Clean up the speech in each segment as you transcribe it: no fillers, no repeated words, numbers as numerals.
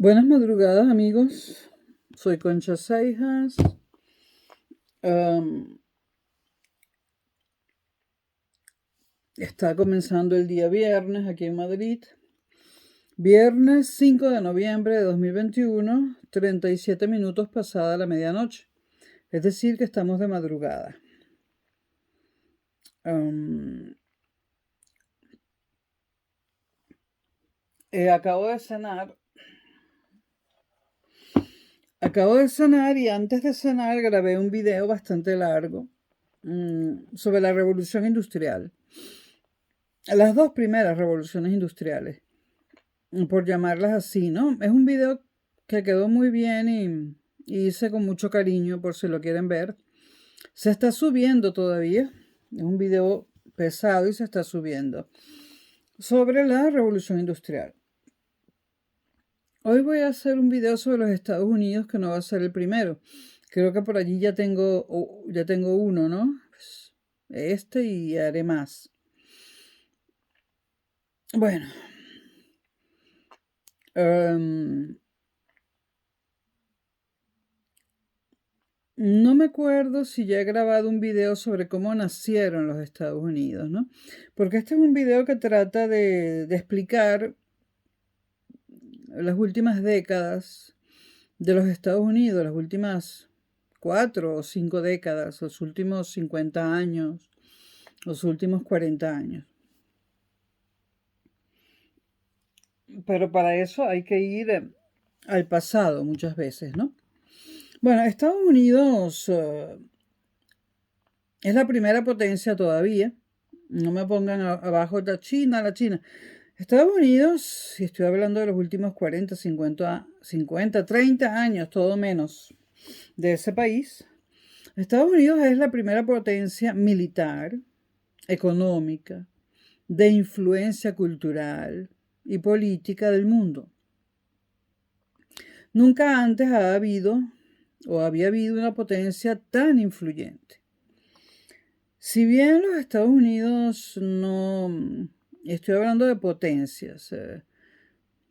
Buenas madrugadas, amigos. Soy Concha Seijas. Está comenzando el día viernes aquí en Madrid. Viernes 5 de noviembre de 2021, 37 minutos pasada la medianoche. Es decir, que estamos de madrugada. Acabo de cenar. Y antes de cenar grabé un video bastante largo sobre la revolución industrial. Las dos primeras revoluciones industriales, por llamarlas así, ¿no? Es un video que quedó muy bien y hice con mucho cariño, por si lo quieren ver. Se está subiendo todavía. Es un video pesado y se está subiendo. Sobre la revolución industrial. Hoy voy a hacer un video sobre los Estados Unidos, que no va a ser el primero. Creo que por allí ya tengo uno, ¿no? Este, y haré más. Bueno. No me acuerdo si ya he grabado un video sobre cómo nacieron los Estados Unidos, ¿no? Porque este es un video que trata de explicar las últimas décadas de los Estados Unidos, las últimas 4 o 5 décadas, los últimos 50 años, los últimos 40 años. Pero para eso hay que ir al pasado muchas veces, ¿no? Bueno, Estados Unidos es la primera potencia todavía. No me pongan abajo la China. Estados Unidos, si estoy hablando de los últimos 40, 50, 30 años, todo menos, de ese país. Estados Unidos es la primera potencia militar, económica, de influencia cultural y política del mundo. Nunca antes había habido una potencia tan influyente. Si bien los Estados Unidos no... Estoy hablando de potencias.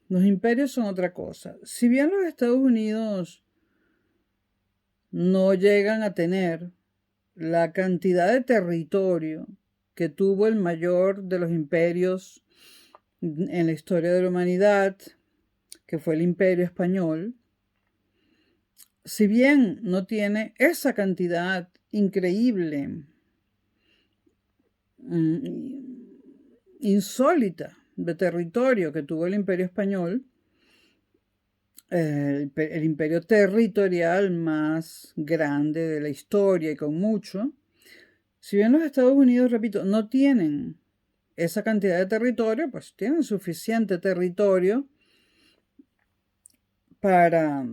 Los imperios son otra cosa. Si bien los Estados Unidos no llegan a tener la cantidad de territorio que tuvo el mayor de los imperios en la historia de la humanidad, que fue el Imperio Español, si bien no tiene esa cantidad increíble, insólita de territorio que tuvo el Imperio Español, el imperio territorial más grande de la historia y con mucho, si bien los Estados Unidos, repito, no tienen esa cantidad de territorio, pues tienen suficiente territorio para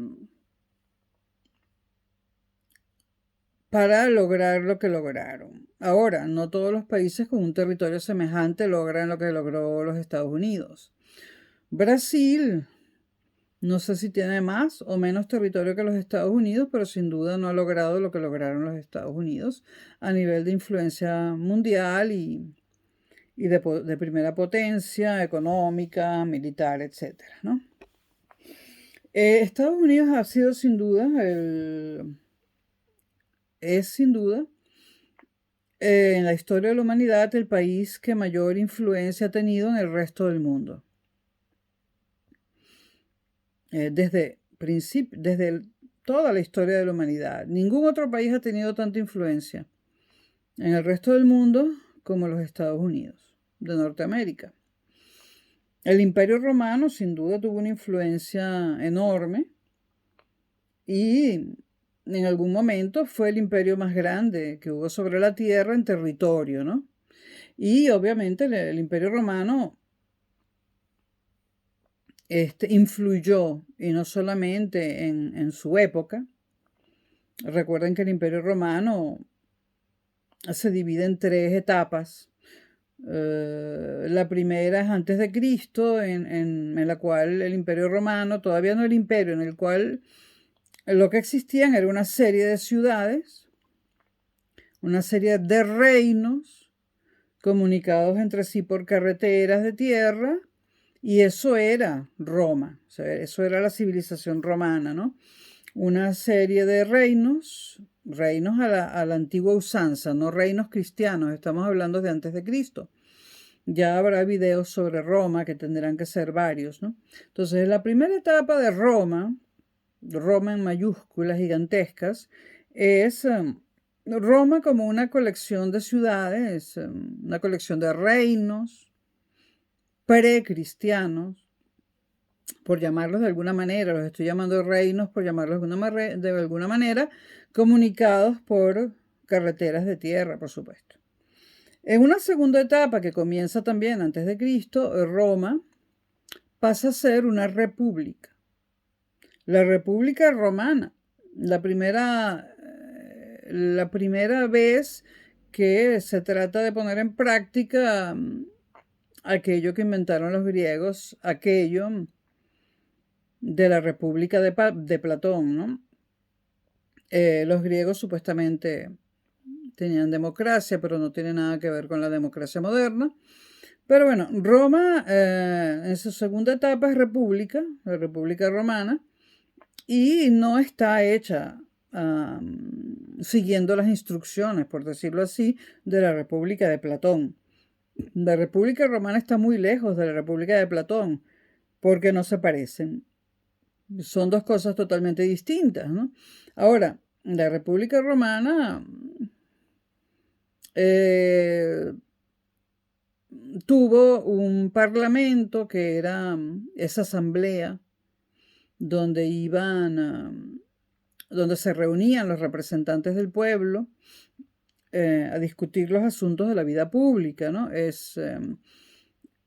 lograr lo que lograron. Ahora, no todos los países con un territorio semejante logran lo que logró los Estados Unidos. Brasil, no sé si tiene más o menos territorio que los Estados Unidos, pero sin duda no ha logrado lo que lograron los Estados Unidos a nivel de influencia mundial y de primera potencia económica, militar, etc., ¿no? Estados Unidos ha sido sin duda en la historia de la humanidad el país que mayor influencia ha tenido en el resto del mundo. Desde toda la historia de la humanidad. Ningún otro país ha tenido tanta influencia en el resto del mundo como los Estados Unidos de Norteamérica. El Imperio Romano sin duda tuvo una influencia enorme y en algún momento fue el imperio más grande que hubo sobre la tierra en territorio, ¿no? Y obviamente el Imperio Romano influyó, y no solamente en su época. Recuerden que el Imperio Romano se divide en 3 etapas. La primera es antes de Cristo, en la cual el Imperio Romano, todavía no el imperio, en el cual lo que existían era una serie de ciudades, una serie de reinos comunicados entre sí por carreteras de tierra Y eso era Roma, o sea, eso era la civilización romana, ¿no? Una serie de reinos a la antigua usanza, no reinos cristianos, estamos hablando de antes de Cristo. Ya habrá videos sobre Roma, que tendrán que ser varios, ¿no? Entonces, la primera etapa de Roma en mayúsculas gigantescas, es Roma como una colección de ciudades, una colección de reinos precristianos, por llamarlos de alguna manera, los estoy llamando reinos por llamarlos de alguna manera, comunicados por carreteras de tierra, por supuesto. En una segunda etapa que comienza también antes de Cristo, Roma pasa a ser una república. La República Romana, la primera vez que se trata de poner en práctica aquello que inventaron los griegos, aquello de la República de Platón, ¿no? Los griegos supuestamente tenían democracia, pero no tiene nada que ver con la democracia moderna. Pero bueno, Roma en su segunda etapa es república, la República Romana, y no está hecha siguiendo las instrucciones, por decirlo así, de la República de Platón. La República Romana está muy lejos de la República de Platón, porque no se parecen. Son dos cosas totalmente distintas, ¿no? Ahora, la República Romana tuvo un parlamento que era esa asamblea donde donde se reunían los representantes del pueblo a discutir los asuntos de la vida pública, ¿no? Esa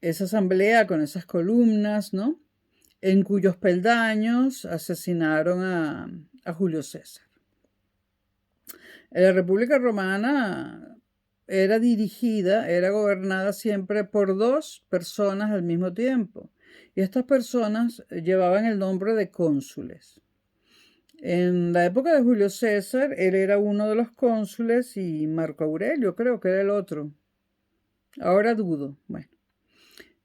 asamblea con esas columnas, ¿no? En cuyos peldaños asesinaron a Julio César. La República Romana era gobernada siempre por dos personas al mismo tiempo. Y estas personas llevaban el nombre de cónsules. En la época de Julio César, él era uno de los cónsules y Marco Aurelio creo que era el otro. Ahora dudo. Bueno.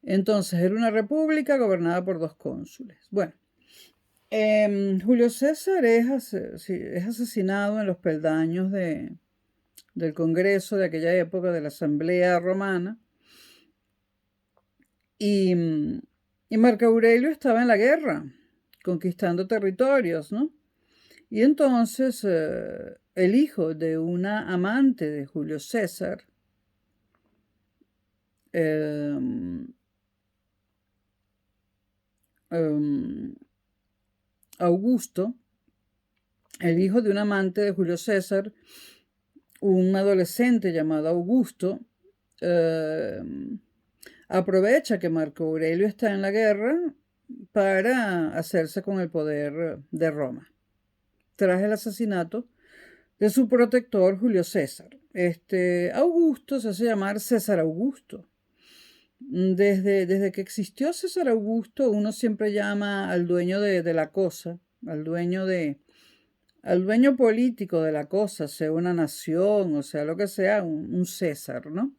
Entonces, era una república gobernada por dos cónsules. Bueno, Julio César es asesinado en los peldaños del Congreso de aquella época, de la Asamblea Romana. Y Marco Aurelio estaba en la guerra, conquistando territorios, ¿no? Y entonces el hijo de una amante de Julio César, Augusto, el hijo de un amante de Julio César, un adolescente llamado Augusto, aprovecha que Marco Aurelio está en la guerra para hacerse con el poder de Roma, tras el asesinato de su protector Julio César. Augusto se hace llamar César Augusto. Desde que existió César Augusto, uno siempre llama al dueño de la cosa, al dueño político de la cosa, sea una nación o sea lo que sea, un César, ¿no?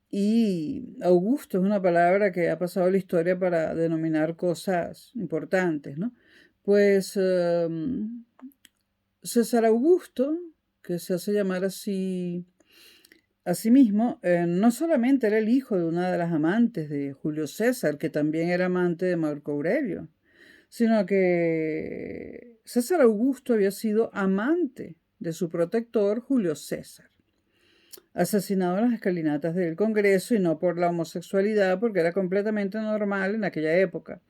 Y Augusto es una palabra que ha pasado a la historia para denominar cosas importantes, ¿no? Pues César Augusto, que se hace llamar así a sí mismo, no solamente era el hijo de una de las amantes de Julio César, que también era amante de Marco Aurelio, sino que César Augusto había sido amante de su protector Julio César, asesinado en las escalinatas del Congreso, y no por la homosexualidad, porque era completamente normal en aquella época.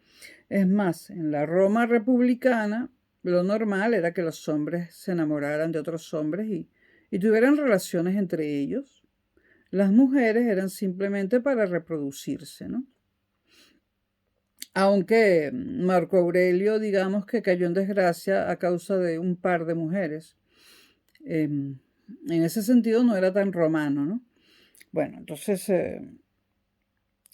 Es más, en la Roma republicana, lo normal era que los hombres se enamoraran de otros hombres y tuvieran relaciones entre ellos. Las mujeres eran simplemente para reproducirse, ¿no? Aunque Marco Aurelio, digamos que cayó en desgracia a causa de un par de mujeres. En ese sentido no era tan romano, ¿no? Bueno, entonces,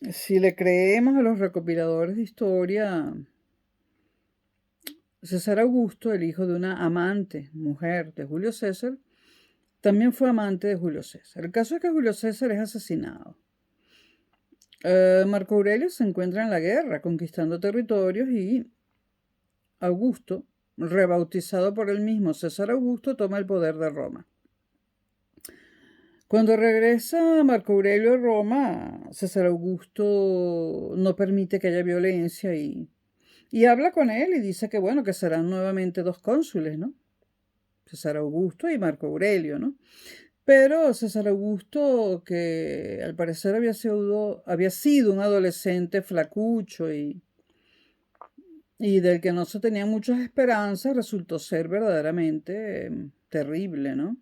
si le creemos a los recopiladores de historia, César Augusto, el hijo de una amante, mujer de Julio César, también fue amante de Julio César. El caso es que Julio César es asesinado. Marco Aurelio se encuentra en la guerra, conquistando territorios, y Augusto, rebautizado por él mismo César Augusto, toma el poder de Roma. Cuando regresa Marco Aurelio a Roma, César Augusto no permite que haya violencia y habla con él y dice que bueno, que serán nuevamente dos cónsules, ¿no? César Augusto y Marco Aurelio, ¿no? Pero César Augusto, que al parecer había sido un adolescente flacucho y del que no se tenían muchas esperanzas, resultó ser verdaderamente terrible, ¿no?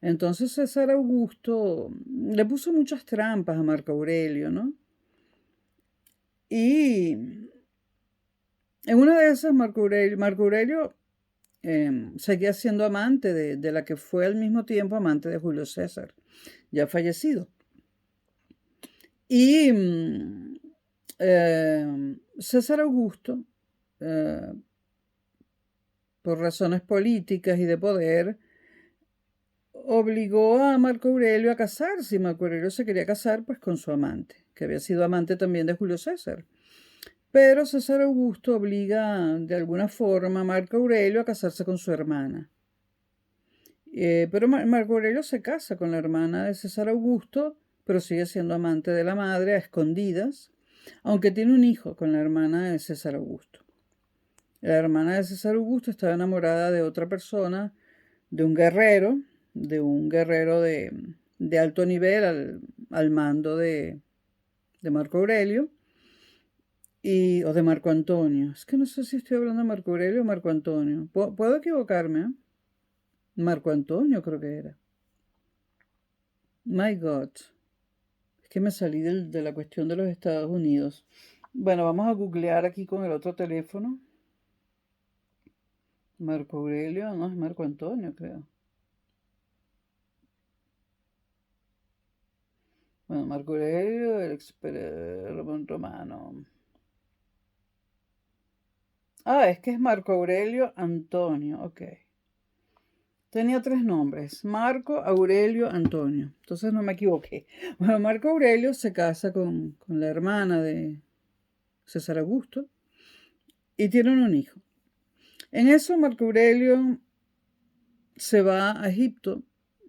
Entonces César Augusto le puso muchas trampas a Marco Aurelio, ¿no? Y en una de esas Marco Aurelio seguía siendo amante de la que fue al mismo tiempo amante de Julio César, ya fallecido. Y César Augusto, por razones políticas y de poder, obligó a Marco Aurelio a casarse, y Marco Aurelio se quería casar pues con su amante, que había sido amante también de Julio César. Pero César Augusto obliga de alguna forma a Marco Aurelio a casarse con su hermana. Pero Marco Aurelio se casa con la hermana de César Augusto, pero sigue siendo amante de la madre a escondidas, aunque tiene un hijo con la hermana de César Augusto. La hermana de César Augusto estaba enamorada de otra persona, de un guerrero de alto nivel al mando de Marco Aurelio, o de Marco Antonio. Es que no sé si estoy hablando de Marco Aurelio o Marco Antonio. Puedo equivocarme, ¿eh? Marco Antonio creo que era. My God. Es que me salí de la cuestión de los Estados Unidos. Bueno, vamos a googlear aquí con el otro teléfono. Marco Aurelio, no, es Marco Antonio, creo. Bueno, Marco Aurelio, el romano. Ah, es que es Marco Aurelio Antonio, ok. Tenía tres nombres, Marco Aurelio Antonio. Entonces no me equivoqué. Bueno, Marco Aurelio se casa con la hermana de César Augusto y tienen un hijo. En eso Marco Aurelio se va a Egipto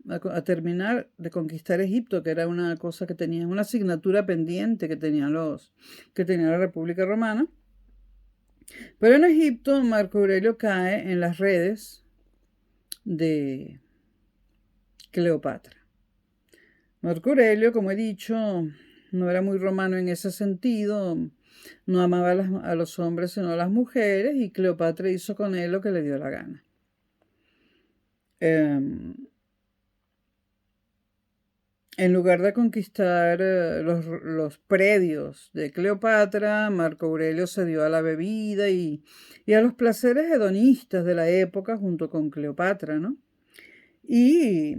a terminar de conquistar Egipto, que era una cosa que tenía, una asignatura pendiente que tenía la República Romana. Pero en Egipto Marco Aurelio cae en las redes de Cleopatra. Marco Aurelio, como he dicho, no era muy romano en ese sentido, no amaba a los hombres sino a las mujeres, y Cleopatra hizo con él lo que le dio la gana. En lugar de conquistar los predios de Cleopatra, Marco Aurelio se dio a la bebida y a los placeres hedonistas de la época junto con Cleopatra, ¿no? Y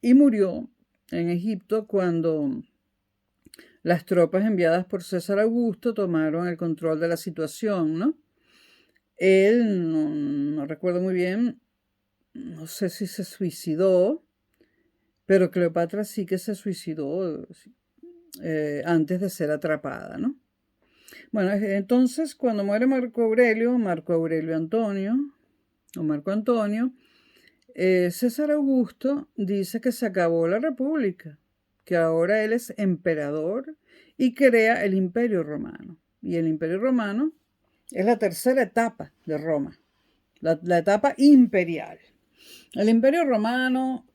murió en Egipto cuando las tropas enviadas por César Augusto tomaron el control de la situación, ¿no? Él, no recuerdo muy bien, no sé si se suicidó, pero Cleopatra sí que se suicidó antes de ser atrapada, ¿no? Bueno, entonces cuando muere Marco Aurelio Antonio, o Marco Antonio, César Augusto dice que se acabó la república, que ahora él es emperador y crea el Imperio Romano. Y el Imperio Romano es la tercera etapa de Roma, la etapa imperial. El Imperio Romano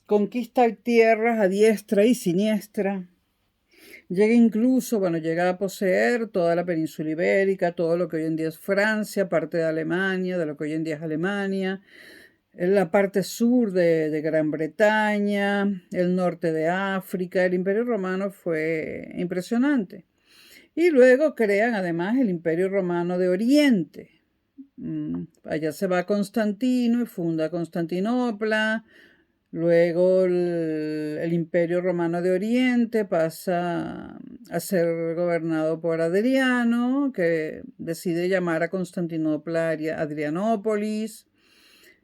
conquista tierras a diestra y siniestra. Llega a poseer toda la península ibérica, todo lo que hoy en día es Francia, parte de Alemania, de lo que hoy en día es Alemania, la parte sur de Gran Bretaña, el norte de África. El Imperio Romano fue impresionante. Y luego crean además el Imperio Romano de Oriente. Allá se va Constantino y funda Constantinopla. Luego el Imperio Romano de Oriente pasa a ser gobernado por Adriano, que decide llamar a Constantinopla Adrianópolis,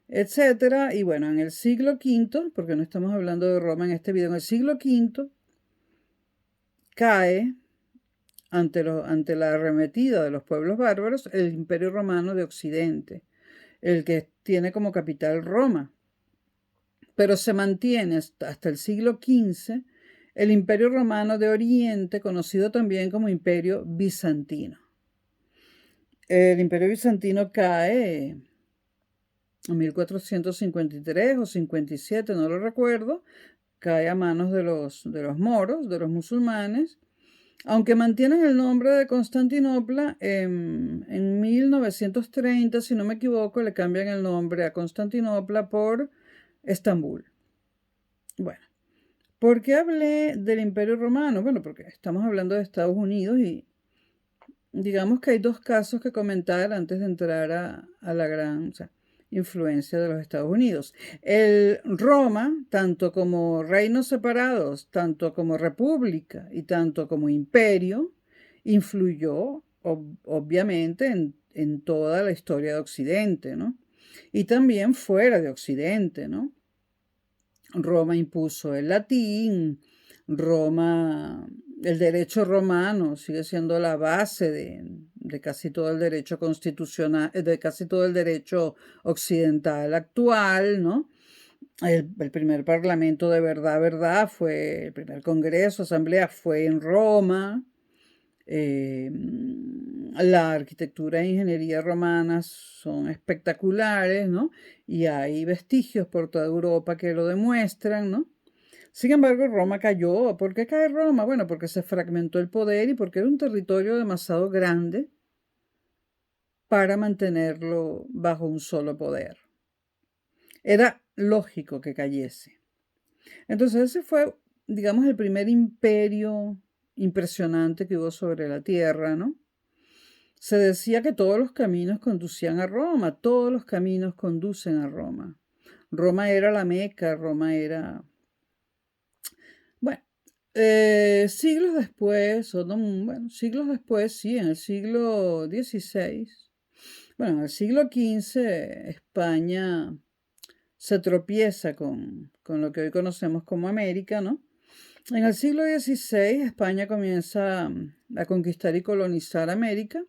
etc. Y bueno, en el siglo V, porque no estamos hablando de Roma en este video, en el siglo V cae ante la arremetida de los pueblos bárbaros el Imperio Romano de Occidente, el que tiene como capital Roma. Pero se mantiene hasta el siglo XV el Imperio Romano de Oriente, conocido también como Imperio Bizantino. El Imperio Bizantino cae en 1453 o 57, no lo recuerdo, cae a manos de los moros, de los musulmanes, aunque mantienen el nombre de Constantinopla. En 1930, si no me equivoco, le cambian el nombre a Constantinopla por Estambul. Bueno, ¿por qué hablé del Imperio Romano? Bueno, porque estamos hablando de Estados Unidos y digamos que hay dos casos que comentar antes de entrar a la gran influencia de los Estados Unidos. El Roma, tanto como reinos separados, tanto como república y tanto como imperio, influyó obviamente en toda la historia de Occidente, ¿no? Y también fuera de Occidente, ¿no? Roma impuso el latín, el derecho romano sigue siendo la base de casi todo el derecho constitucional, de casi todo el derecho occidental actual, ¿no? El primer parlamento de verdad, fue, el primer congreso, asamblea fue en Roma. La arquitectura e ingeniería romanas son espectaculares, ¿no? Y hay vestigios por toda Europa que lo demuestran, ¿no? Sin embargo, Roma cayó. ¿Por qué cae Roma? Bueno, porque se fragmentó el poder y porque era un territorio demasiado grande para mantenerlo bajo un solo poder. Era lógico que cayese. Entonces ese fue, digamos, el primer imperio impresionante que hubo sobre la tierra, ¿no? Se decía que todos los caminos conducían a Roma, todos los caminos conducen a Roma. Roma era la Meca, Roma era... Bueno, siglos después, siglos después, sí, en el siglo XVI, bueno, en el siglo XV, España se tropieza con lo que hoy conocemos como América, ¿no? En el siglo XVI, España comienza a conquistar y colonizar América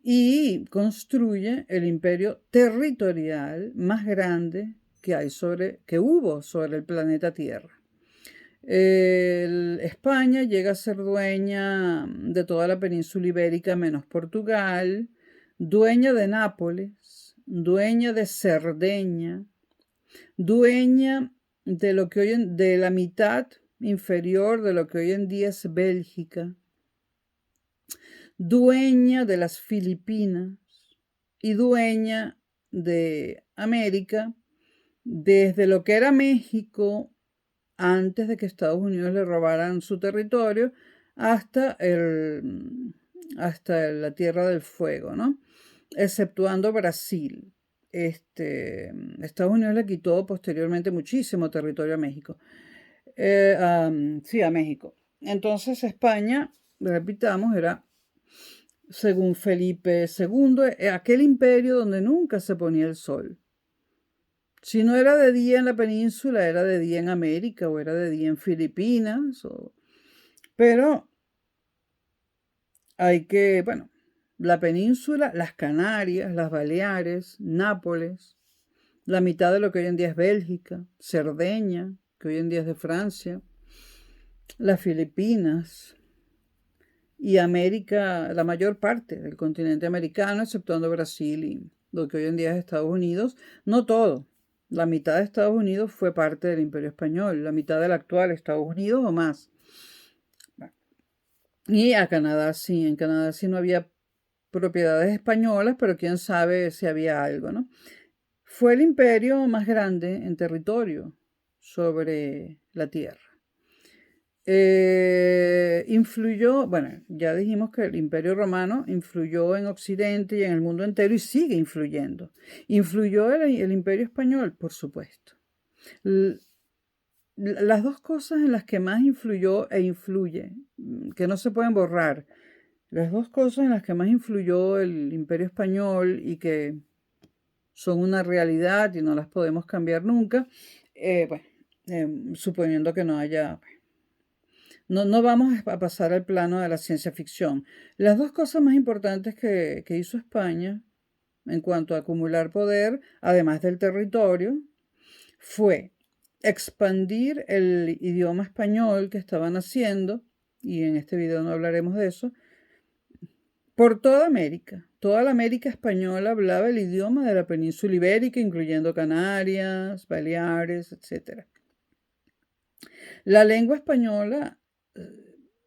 y construye el imperio territorial más grande que hubo sobre el planeta Tierra. España llega a ser dueña de toda la península ibérica menos Portugal, dueña de Nápoles, dueña de Cerdeña, dueña de de la mitad inferior de lo que hoy en día es Bélgica, dueña de las Filipinas y dueña de América desde lo que era México antes de que Estados Unidos le robaran su territorio hasta la Tierra del Fuego, ¿no? Exceptuando Brasil. Estados Unidos le quitó posteriormente muchísimo territorio a México. Sí, a México. Entonces España, repitamos, era, según Felipe II, aquel imperio donde nunca se ponía el sol. Si no era de día en la península, era de día en América o era de día en Filipinas. Pero la península, las Canarias, las Baleares, Nápoles, la mitad de lo que hoy en día es Bélgica, Cerdeña, que hoy en día es de Francia, las Filipinas y América, la mayor parte del continente americano, exceptuando Brasil y lo que hoy en día es Estados Unidos, no todo. La mitad de Estados Unidos fue parte del Imperio Español, la mitad del actual Estados Unidos o más. Y a Canadá sí, en Canadá sí no había propiedades españolas, pero quién sabe si había algo, ¿no? Fue el imperio más grande en territorio sobre la tierra. Influyó, bueno, ya dijimos que el Imperio Romano influyó en Occidente y en el mundo entero y sigue influyendo. ¿Influyó el Imperio Español? Por supuesto. Las dos cosas en las que más influyó e influye, que no se pueden borrar, las dos cosas en las que más influyó el Imperio Español y que son una realidad y no las podemos cambiar nunca, suponiendo que no haya No vamos a pasar al plano de la ciencia ficción. Las dos cosas más importantes que hizo España en cuanto a acumular poder, además del territorio, fue expandir el idioma español que estaban haciendo, y en este video no hablaremos de eso, por toda América. Toda la América española hablaba el idioma de la península ibérica, incluyendo Canarias, Baleares, etc. La lengua española,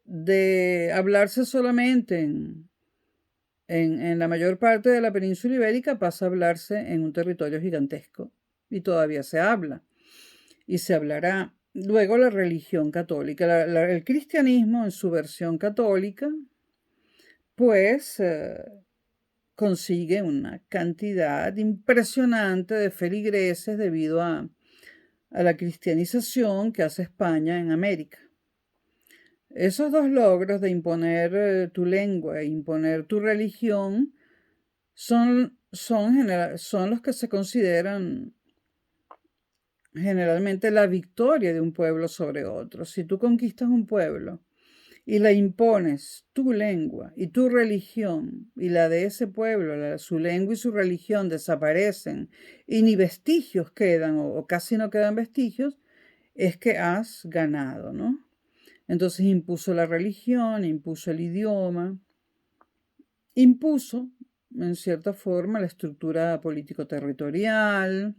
de hablarse solamente en la mayor parte de la península ibérica, pasa a hablarse en un territorio gigantesco. Y todavía se habla. Y se hablará. Luego la religión católica. El cristianismo en su versión católica, pues consigue una cantidad impresionante de feligreses debido a la cristianización que hace España en América. Esos dos logros de imponer tu lengua e imponer tu religión son los que se consideran generalmente la victoria de un pueblo sobre otro. Si tú conquistas un pueblo y le impones tu lengua y tu religión, y la de ese pueblo, su lengua y su religión desaparecen y ni vestigios quedan o casi no quedan vestigios, es que has ganado, ¿no? Entonces impuso la religión, impuso el idioma, impuso, en cierta forma, la estructura político-territorial,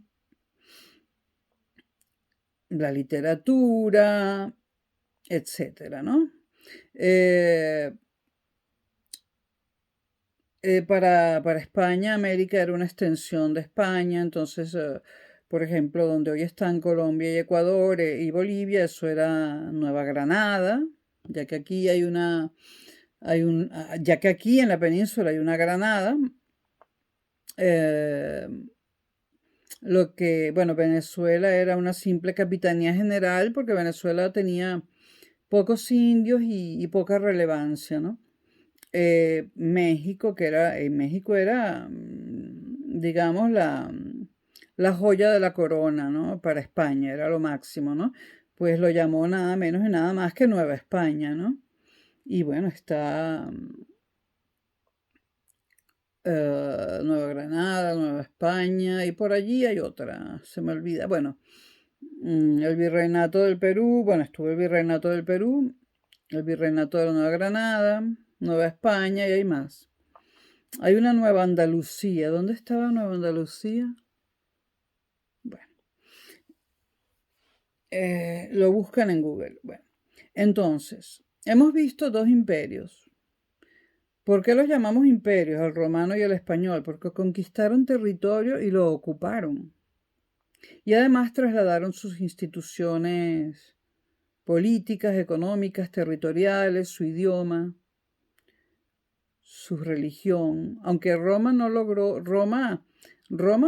la literatura, etcétera, ¿no? Para España, América era una extensión de España, entonces, por ejemplo, donde hoy están Colombia y Ecuador y Bolivia, eso era Nueva Granada, ya que aquí ya que aquí en la península hay una Granada. Bueno, Venezuela era una simple capitanía general porque Venezuela tenía pocos indios y poca relevancia, ¿no? México era, digamos, la joya de la corona, ¿no? Para España, era lo máximo, ¿no? Pues lo llamó nada menos y nada más que Nueva España, ¿no? Y bueno, está Nueva Granada, Nueva España, y por allí hay otra, se me olvida. Bueno, el Virreinato del Perú, bueno, estuvo el Virreinato del Perú, el Virreinato de la Nueva Granada, Nueva España y hay más. Hay una Nueva Andalucía. ¿Dónde estaba Nueva Andalucía? Bueno, lo buscan en Google. Bueno, entonces, hemos visto dos imperios. ¿Por qué los llamamos imperios, el romano y el español? Porque conquistaron territorio y lo ocuparon. Y además trasladaron sus instituciones políticas, económicas, territoriales, su idioma, su religión. Aunque Roma no logró, Roma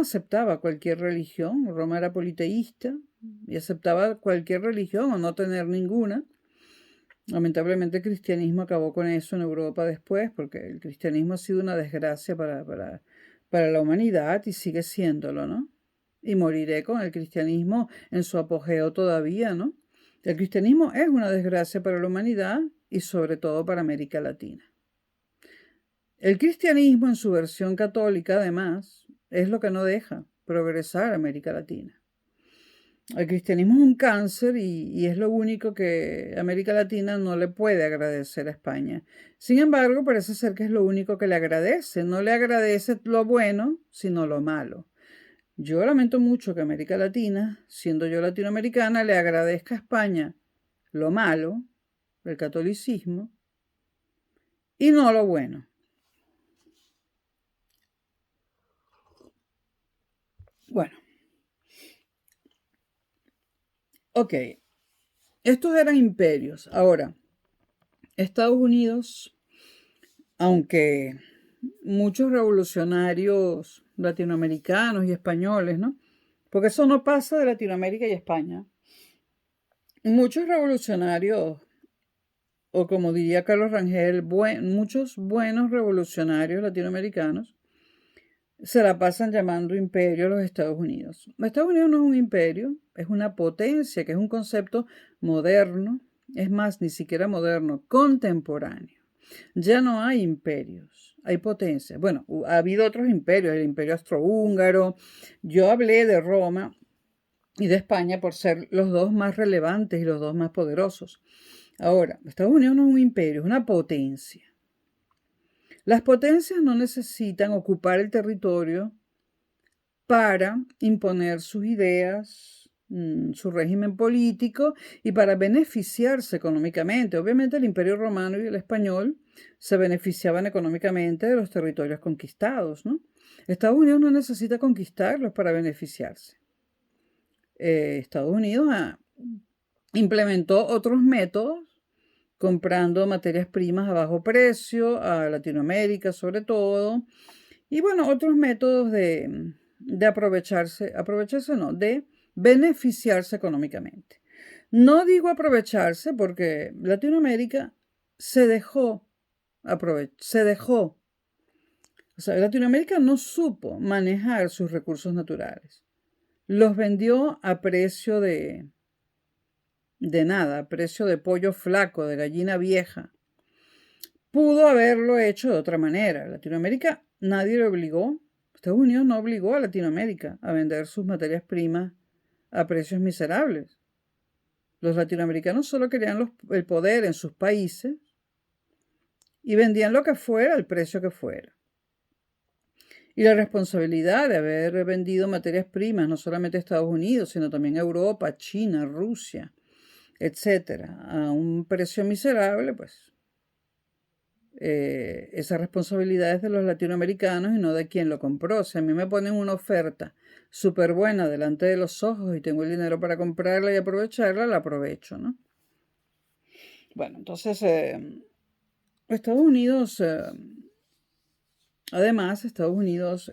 aceptaba cualquier religión, Roma era politeísta y aceptaba cualquier religión o no tener ninguna. Lamentablemente el cristianismo acabó con eso en Europa después, porque el cristianismo ha sido una desgracia para la humanidad y sigue siéndolo, ¿no? Y moriré con el cristianismo en su apogeo todavía, ¿no? El cristianismo es una desgracia para la humanidad y sobre todo para América Latina. El cristianismo en su versión católica, además, es lo que no deja progresar a América Latina. El cristianismo es un cáncer y es lo único que América Latina no le puede agradecer a España. Sin embargo, parece ser que es lo único que le agradece. No le agradece lo bueno, sino lo malo. Yo lamento mucho que América Latina, siendo yo latinoamericana, le agradezca a España lo malo, el catolicismo, y no lo bueno. Bueno. Ok, estos eran imperios. Ahora, Estados Unidos, aunque muchos revolucionarios latinoamericanos y españoles, ¿no? Porque eso no pasa de Latinoamérica y España. Muchos revolucionarios, o como diría Carlos Rangel, muchos buenos revolucionarios latinoamericanos se la pasan llamando imperio a los Estados Unidos. Los Estados Unidos no es un imperio, es una potencia, que es un concepto moderno es más, ni siquiera moderno, contemporáneo. Ya no hay imperios, hay potencias. Bueno, ha habido otros imperios, el imperio austrohúngaro. Yo hablé de Roma y de España por ser los dos más relevantes y los dos más poderosos. Ahora, Estados Unidos no es un imperio, es una potencia. Las potencias no necesitan ocupar el territorio para imponer sus ideas, su régimen político y para beneficiarse económicamente. Obviamente el Imperio Romano y el español se beneficiaban económicamente de los territorios conquistados, ¿no? Estados Unidos no necesita conquistarlos para beneficiarse. Estados Unidos implementó otros métodos comprando materias primas a bajo precio, a Latinoamérica sobre todo, y bueno, otros métodos de de beneficiarse económicamente. No digo aprovecharse porque Latinoamérica se dejó o sea, Latinoamérica no supo manejar sus recursos naturales. Los vendió a precio de nada, a precio de pollo flaco, de gallina vieja. Pudo haberlo hecho de otra manera. Latinoamérica nadie le obligó. Estados Unidos no obligó a Latinoamérica a vender sus materias primas a precios miserables. Los latinoamericanos solo querían el poder en sus países y vendían lo que fuera al precio que fuera. Y la responsabilidad de haber vendido materias primas no solamente a Estados Unidos, sino también a Europa, China, Rusia, etcétera, a un precio miserable, pues esa responsabilidad es de los latinoamericanos y no de quien lo compró. Si a mí me ponen una oferta súper buena delante de los ojos y tengo el dinero para comprarla y aprovecharla, la aprovecho, ¿no? Bueno, entonces Estados Unidos, además, Estados Unidos,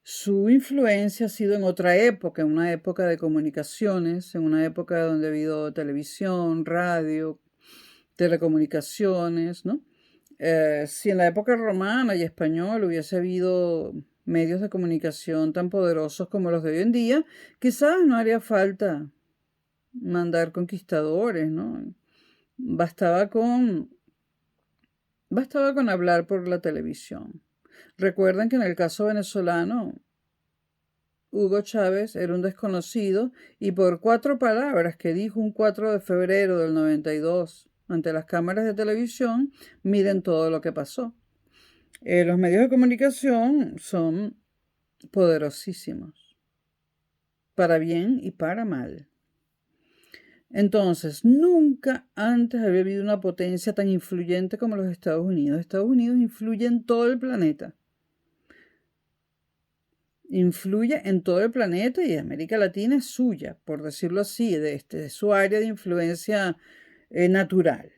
su influencia ha sido en otra época, en una época de comunicaciones, en una época donde ha habido televisión, radio, telecomunicaciones, ¿no? Si en la época romana y española hubiese habido medios de comunicación tan poderosos como los de hoy en día, quizás no haría falta mandar conquistadores, ¿no? Bastaba con hablar por la televisión. Recuerden que en el caso venezolano, Hugo Chávez era un desconocido y por 4 palabras que dijo un 4 de febrero del 92 ante las cámaras de televisión, miren todo lo que pasó. Los medios de comunicación son poderosísimos, para bien y para mal. Entonces, nunca antes había habido una potencia tan influyente como los Estados Unidos. Estados Unidos influye en todo el planeta. Influye en todo el planeta y América Latina es suya, por decirlo así, de su área de influencia natural.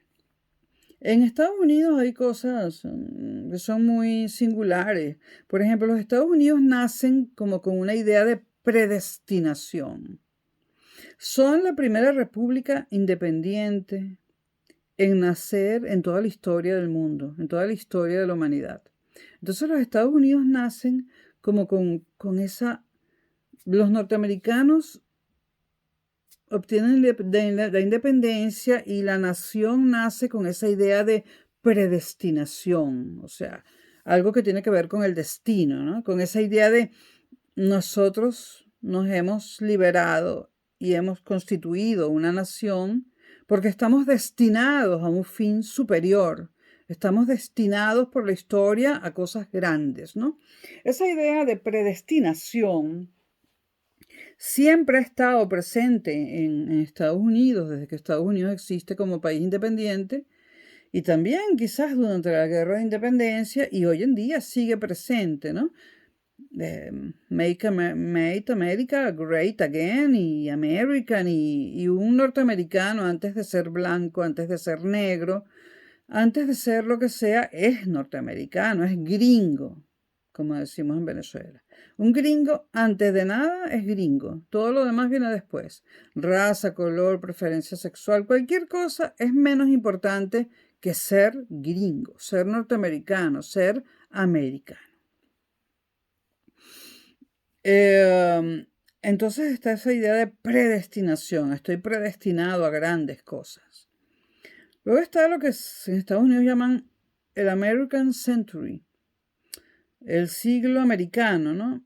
En Estados Unidos hay cosas que son muy singulares. Por ejemplo, los Estados Unidos nacen como con una idea de predestinación. Son la primera república independiente en nacer en toda la historia del mundo, en toda la historia de la humanidad. Entonces los Estados Unidos nacen como con esa... Los norteamericanos obtienen la independencia y la nación nace con esa idea de predestinación, o sea, algo que tiene que ver con el destino, ¿no? Con esa idea de nosotros nos hemos liberado y hemos constituido una nación porque estamos destinados a un fin superior. Estamos destinados por la historia a cosas grandes, ¿no? Esa idea de predestinación siempre ha estado presente en Estados Unidos, desde que Estados Unidos existe como país independiente, y también quizás durante la Guerra de Independencia, y hoy en día sigue presente, ¿no? Make America Great Again y American y un norteamericano antes de ser blanco, antes de ser negro, antes de ser lo que sea, es norteamericano, es gringo, como decimos en Venezuela. Un gringo, antes de nada, es gringo. Todo lo demás viene después. Raza, color, preferencia sexual, cualquier cosa es menos importante que ser gringo, ser norteamericano, ser americano. Entonces está esa idea de predestinación, estoy predestinado a grandes cosas. Luego está lo que en Estados Unidos llaman el American Century, el siglo americano, ¿no?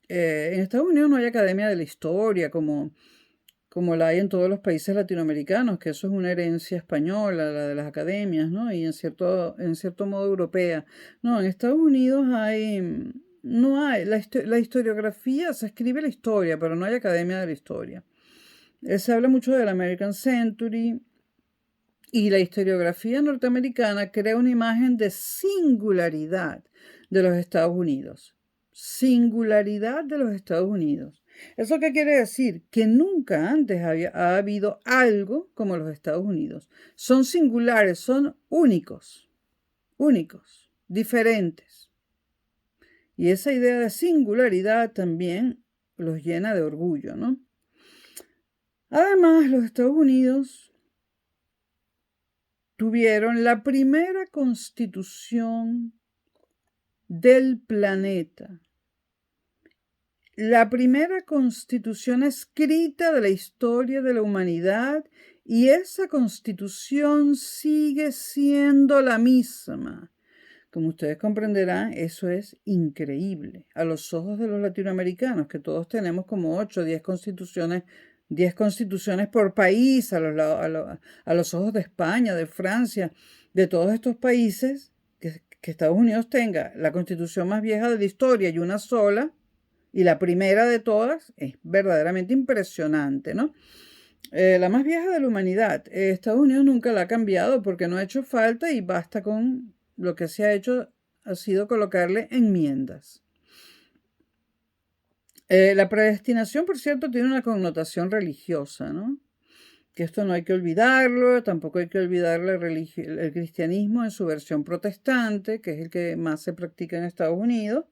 En Estados Unidos no hay academia de la historia como la hay en todos los países latinoamericanos, que eso es una herencia española, la de las academias, ¿no? Y en cierto modo europea. No, en Estados Unidos no hay, la historiografía, se escribe la historia, pero no hay academia de la historia. Se habla mucho del American Century y la historiografía norteamericana crea una imagen de singularidad de los Estados Unidos. Singularidad de los Estados Unidos. ¿Eso qué quiere decir? Que nunca antes ha habido algo como los Estados Unidos. Son singulares, son únicos, diferentes. Y esa idea de singularidad también los llena de orgullo, ¿no? Además, los Estados Unidos tuvieron la primera constitución del planeta. La primera constitución escrita de la historia de la humanidad, y esa constitución sigue siendo la misma. Como ustedes comprenderán, eso es increíble a los ojos de los latinoamericanos, que todos tenemos como 8 o 10 constituciones por país, a los ojos de España, de Francia, de todos estos países, que Estados Unidos tenga la constitución más vieja de la historia y una sola, y la primera de todas, es verdaderamente impresionante, ¿no? La más vieja de la humanidad. Estados Unidos nunca la ha cambiado porque no ha hecho falta y basta con lo que se ha hecho, ha sido colocarle enmiendas. La predestinación, por cierto, tiene una connotación religiosa, ¿no? Que esto no hay que olvidarlo, tampoco hay que olvidar el cristianismo en su versión protestante, que es el que más se practica en Estados Unidos.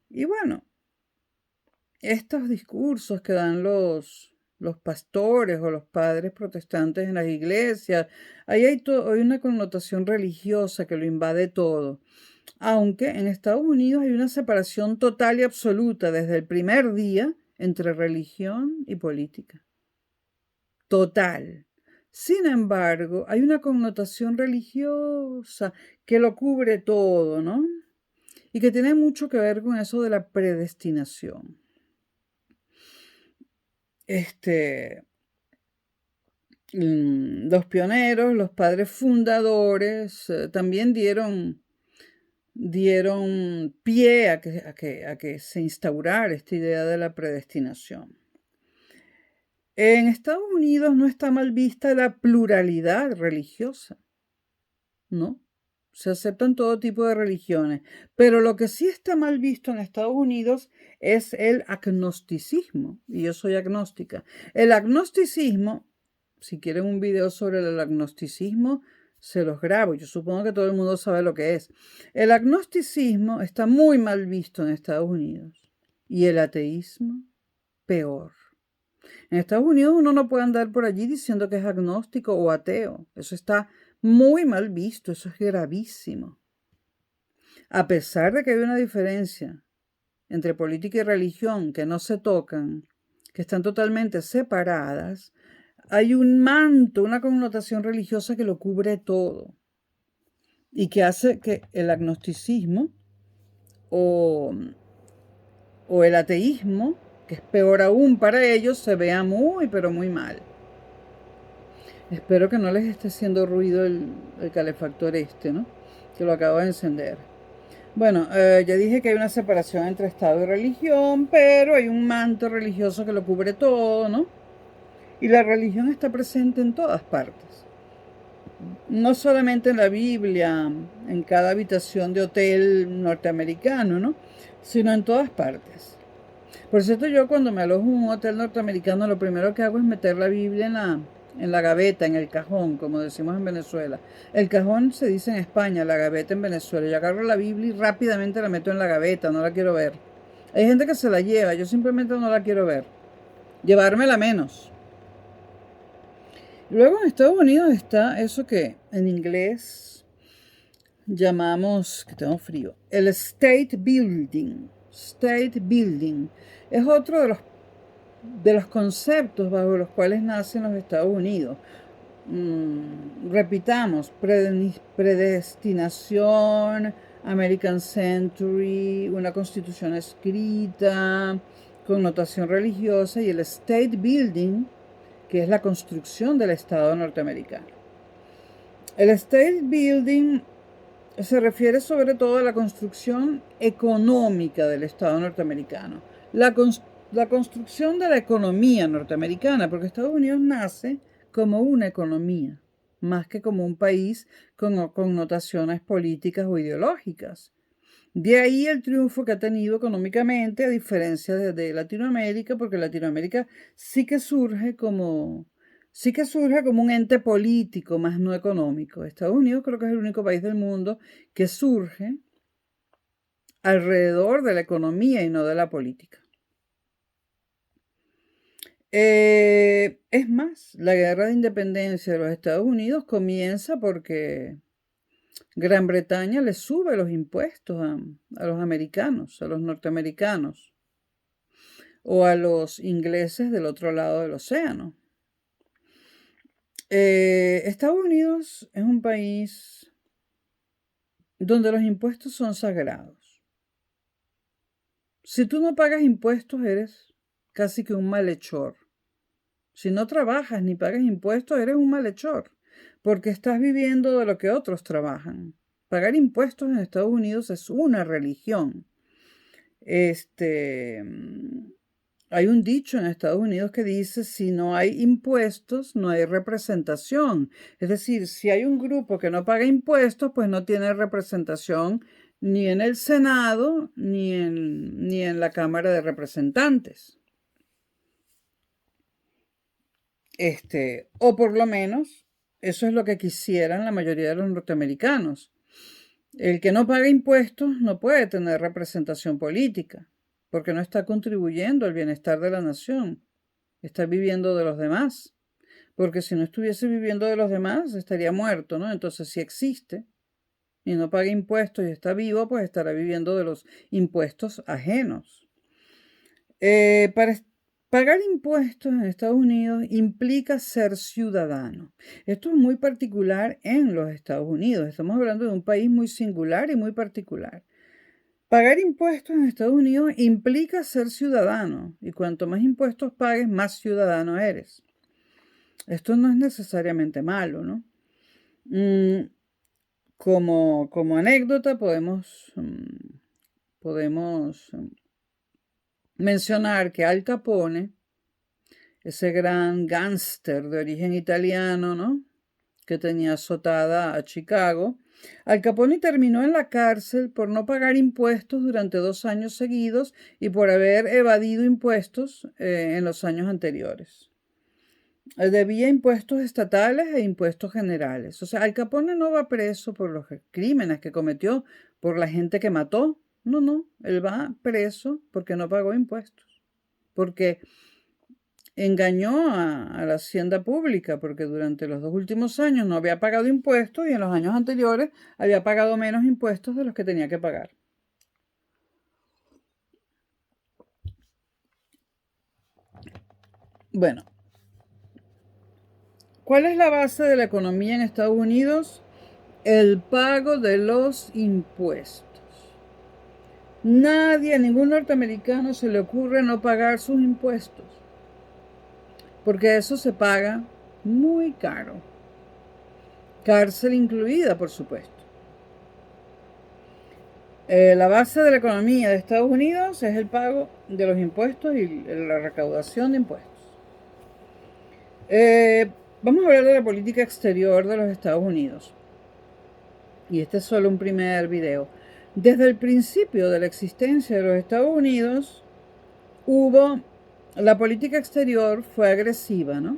Y bueno, estos discursos que dan los pastores o los padres protestantes en las iglesias, ahí hay una connotación religiosa que lo invade todo. Aunque en Estados Unidos hay una separación total y absoluta desde el primer día entre religión y política. Total. Sin embargo, hay una connotación religiosa que lo cubre todo, ¿no? Y que tiene mucho que ver con eso de la predestinación. Los pioneros, los padres fundadores, también dieron pie a que se instaurara esta idea de la predestinación. En Estados Unidos no está mal vista la pluralidad religiosa, ¿no? Se aceptan todo tipo de religiones, pero lo que sí está mal visto en Estados Unidos es el agnosticismo, y yo soy agnóstica. El agnosticismo, si quieren un video sobre el agnosticismo, se los grabo. Yo supongo que todo el mundo sabe lo que es. El agnosticismo está muy mal visto en Estados Unidos. Y el ateísmo, peor. En Estados Unidos uno no puede andar por allí diciendo que es agnóstico o ateo. Eso está muy mal visto, eso es gravísimo. A pesar de que hay una diferencia entre política y religión que no se tocan, que están totalmente separadas, hay un manto, una connotación religiosa que lo cubre todo y que hace que el agnosticismo o el ateísmo, que es peor aún para ellos, se vea muy, pero muy mal. Espero que no les esté haciendo ruido el calefactor ¿no? Que lo acabo de encender. Bueno, ya dije que hay una separación entre Estado y religión, pero hay un manto religioso que lo cubre todo, ¿no? Y la religión está presente en todas partes. No solamente en la Biblia, en cada habitación de hotel norteamericano, ¿no? Sino en todas partes. Por cierto, yo cuando me alojo en un hotel norteamericano, lo primero que hago es meter la Biblia en la gaveta, en el cajón, como decimos en Venezuela. El cajón se dice en España, la gaveta en Venezuela. Yo agarro la Biblia y rápidamente la meto en la gaveta, no la quiero ver. Hay gente que se la lleva, yo simplemente no la quiero ver. Llevármela menos. Luego en Estados Unidos está eso que en inglés llamamos, que tengo frío, el state building. State Building. Es otro de los conceptos bajo los cuales nacen los Estados Unidos. Repitamos, predestinación, American Century, una constitución escrita, connotación religiosa, y el State Building, que es la construcción del Estado norteamericano. El State Building se refiere sobre todo a la construcción económica del Estado norteamericano, la construcción de la economía norteamericana, porque Estados Unidos nace como una economía, más que como un país con connotaciones políticas o ideológicas. De ahí el triunfo que ha tenido económicamente, a diferencia de Latinoamérica, porque Latinoamérica sí que surge como un ente político, más no económico. Estados Unidos creo que es el único país del mundo que surge alrededor de la economía y no de la política. Es más, la guerra de independencia de los Estados Unidos comienza porque Gran Bretaña le sube los impuestos a los americanos, a los norteamericanos, o a los ingleses del otro lado del océano. Estados Unidos es un país donde los impuestos son sagrados. Si tú no pagas impuestos, eres casi que un malhechor. Si no trabajas ni pagas impuestos, eres un malhechor, porque estás viviendo de lo que otros trabajan. Pagar impuestos en Estados Unidos es una religión. Hay un dicho en Estados Unidos que dice, si no hay impuestos, no hay representación. Es decir, si hay un grupo que no paga impuestos, pues no tiene representación ni en el Senado ni en la Cámara de Representantes. O por lo menos, eso es lo que quisieran la mayoría de los norteamericanos. El que no paga impuestos no puede tener representación política, porque no está contribuyendo al bienestar de la nación. Está viviendo de los demás. Porque si no estuviese viviendo de los demás, estaría muerto, ¿no? Entonces, si existe y no paga impuestos y está vivo, pues estará viviendo de los impuestos ajenos. Para pagar impuestos en Estados Unidos implica ser ciudadano. Esto es muy particular en los Estados Unidos. Estamos hablando de un país muy singular y muy particular. Pagar impuestos en Estados Unidos implica ser ciudadano. Y cuanto más impuestos pagues, más ciudadano eres. Esto no es necesariamente malo, ¿no? Como anécdota podemos mencionar que Al Capone, ese gran gángster de origen italiano, ¿no?, que tenía azotada a Chicago, Al Capone terminó en la cárcel por no pagar impuestos durante 2 años seguidos y por haber evadido impuestos en los años anteriores. Debía impuestos estatales e impuestos generales. O sea, Al Capone no va preso por los crímenes que cometió, por la gente que mató. No, él va preso porque no pagó impuestos, porque engañó a la hacienda pública, porque durante los 2 últimos años no había pagado impuestos y en los años anteriores había pagado menos impuestos de los que tenía que pagar. Bueno, ¿cuál es la base de la economía en Estados Unidos? El pago de los impuestos. A ningún norteamericano se le ocurre no pagar sus impuestos, porque eso se paga muy caro. Cárcel incluida, por supuesto. La base de la economía de Estados Unidos es el pago de los impuestos y la recaudación de impuestos. Vamos a hablar de la política exterior de los Estados Unidos. Y este es solo un primer video. Desde el principio de la existencia de los Estados Unidos, la política exterior fue agresiva, ¿no?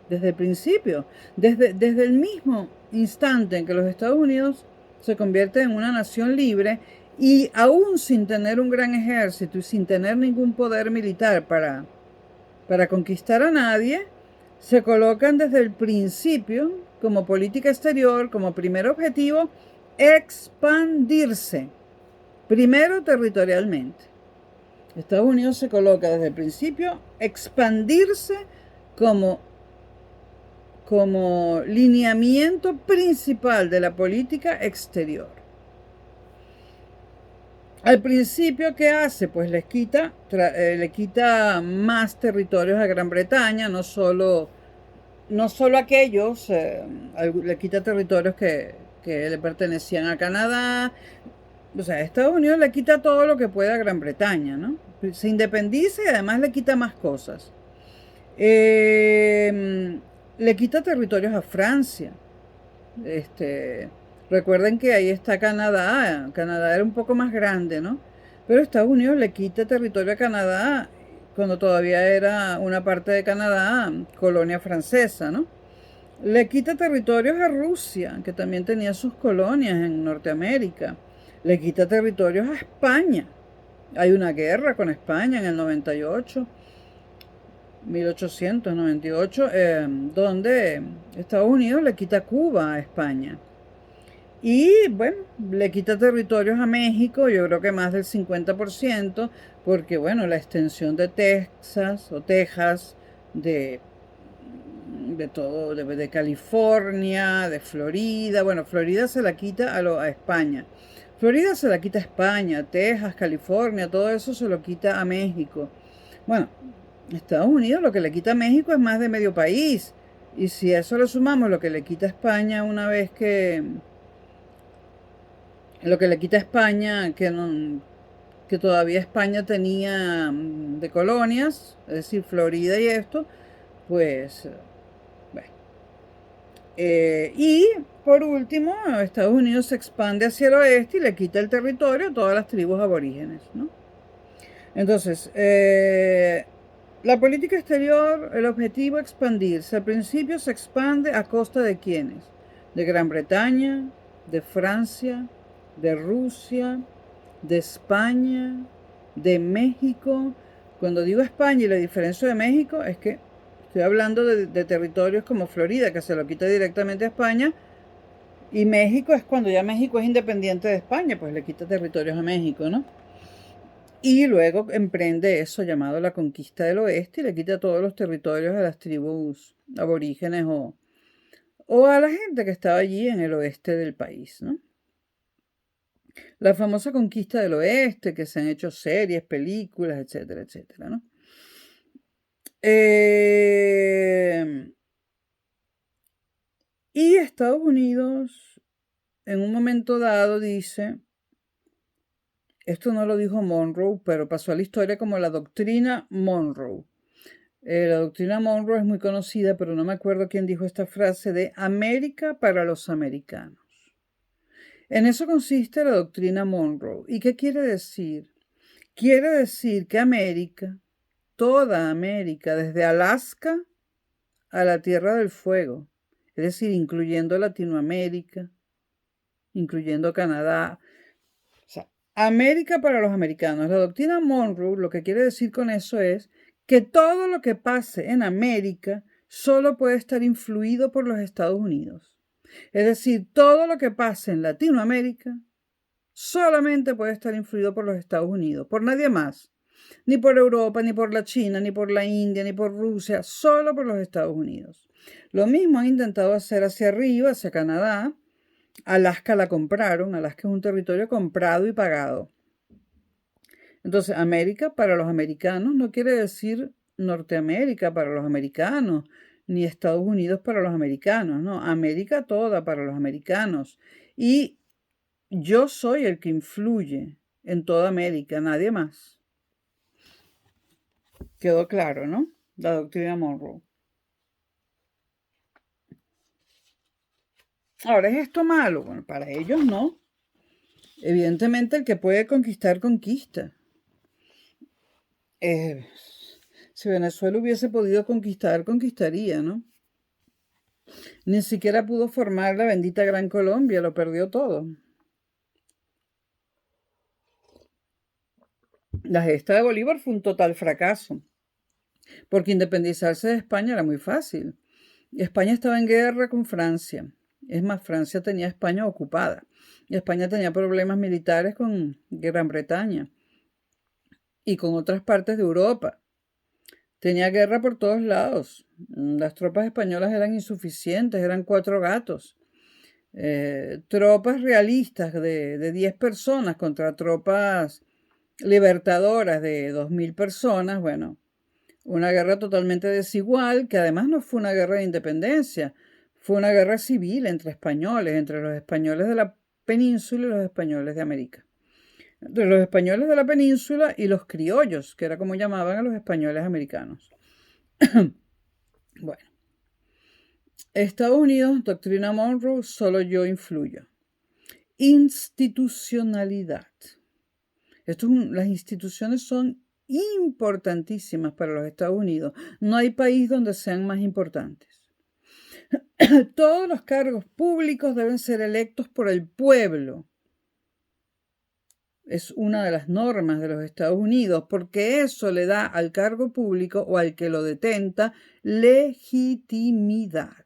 Desde el principio, desde el mismo instante en que los Estados Unidos se convierte en una nación libre y aún sin tener un gran ejército y sin tener ningún poder militar para conquistar a nadie, se colocan desde el principio como política exterior, como primer objetivo, expandirse, primero territorialmente. Estados Unidos se coloca desde el principio expandirse como, como lineamiento principal de la política exterior. Al principio, ¿qué hace? Pues le quita más territorios a Gran Bretaña, no solo aquellos, le quita territorios que le pertenecían a Canadá. O sea, Estados Unidos le quita todo lo que pueda a Gran Bretaña, ¿no? Se independiza y además le quita más cosas. Le quita territorios a Francia. Este, recuerden que ahí está Canadá. Canadá era un poco más grande, ¿no? Pero Estados Unidos le quita territorio a Canadá cuando todavía era una parte de Canadá, colonia francesa, ¿no? Le quita territorios a Rusia, que también tenía sus colonias en Norteamérica. Le quita territorios a España. Hay una guerra con España en el 98, 1898, donde Estados Unidos le quita Cuba a España. Y bueno, le quita territorios a México, yo creo que más del 50%, porque bueno, la extensión de Texas o Texas, de todo, de California, de Florida. Bueno, Florida se la quita a España. Florida se la quita a España, Texas, California, todo eso se lo quita a México. Bueno, Estados Unidos lo que le quita a México es más de medio país. Y si a eso le sumamos lo que le quita a España una vez que... Lo que le quita a España, que todavía España tenía de colonias, es decir, Florida y esto, pues... y por último, Estados Unidos se expande hacia el oeste y le quita el territorio a todas las tribus aborígenes, ¿no? Entonces, la política exterior, el objetivo expandirse. Al principio se expande a costa de quiénes? De Gran Bretaña, de Francia, de Rusia, de España, de México. Cuando digo España y la diferencia de México es que estoy hablando de territorios como Florida, que se lo quita directamente a España, y México es cuando ya México es independiente de España, pues le quita territorios a México, ¿no? Y luego emprende eso llamado la conquista del oeste y le quita todos los territorios a las tribus aborígenes o a la gente que estaba allí en el oeste del país, ¿no? La famosa conquista del oeste, que se han hecho series, películas, etcétera, etcétera, ¿no? Y Estados Unidos, en un momento dado, dice, esto no lo dijo Monroe, pero pasó a la historia como la doctrina Monroe. La doctrina Monroe es muy conocida, pero no me acuerdo quién dijo esta frase de América para los americanos. En eso consiste la doctrina Monroe. ¿Y qué quiere decir? Quiere decir que América, toda América, desde Alaska a la Tierra del Fuego, es decir, incluyendo Latinoamérica, incluyendo Canadá, o sea, América para los americanos. La doctrina Monroe lo que quiere decir con eso es que todo lo que pase en América solo puede estar influido por los Estados Unidos. Es decir, todo lo que pase en Latinoamérica solamente puede estar influido por los Estados Unidos, por nadie más. Ni por Europa, ni por la China, ni por la India, ni por Rusia, solo por los Estados Unidos. Lo mismo han intentado hacer hacia arriba, hacia Canadá. Alaska la compraron, Alaska es un territorio comprado y pagado. Entonces, América para los americanos no quiere decir Norteamérica para los americanos, ni Estados Unidos para los americanos, no, América toda para los americanos. Y yo soy el que influye en toda América, nadie más. Quedó claro, ¿no? La doctrina Monroe. Ahora, ¿es esto malo? Bueno, para ellos no. Evidentemente el que puede conquistar, conquista. Si Venezuela hubiese podido conquistar, conquistaría, ¿no? Ni siquiera pudo formar la bendita Gran Colombia, lo perdió todo. La gesta de Bolívar fue un total fracaso, porque independizarse de España era muy fácil. España estaba en guerra con Francia. Es más, Francia tenía España ocupada. Y España tenía problemas militares con Gran Bretaña. y con otras partes de Europa. Tenía guerra por todos lados. Las tropas españolas eran insuficientes, eran 4 gatos. Tropas realistas de 10 personas contra tropas libertadoras de 2.000 personas, bueno, una guerra totalmente desigual, que además no fue una guerra de independencia, fue una guerra civil entre españoles, entre los españoles de la península y los españoles de América. Entre los españoles de la península y los criollos, que era como llamaban a los españoles americanos. Bueno, Estados Unidos, doctrina Monroe, solo yo influyo. Institucionalidad. Las instituciones son importantísimas para los Estados Unidos. No hay país donde sean más importantes. Todos los cargos públicos deben ser electos por el pueblo. Es una de las normas de los Estados Unidos, porque eso le da al cargo público o al que lo detenta legitimidad.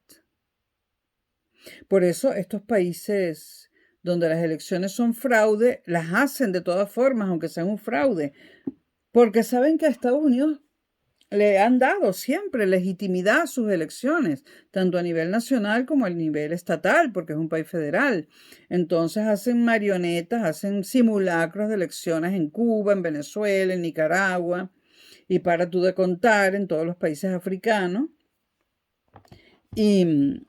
Por eso estos países donde las elecciones son fraude, las hacen de todas formas, aunque sean un fraude, porque saben que a Estados Unidos le han dado siempre legitimidad a sus elecciones, tanto a nivel nacional como a nivel estatal, porque es un país federal. Entonces hacen marionetas, hacen simulacros de elecciones en Cuba, en Venezuela, en Nicaragua, y para tú de contar en todos los países africanos. Y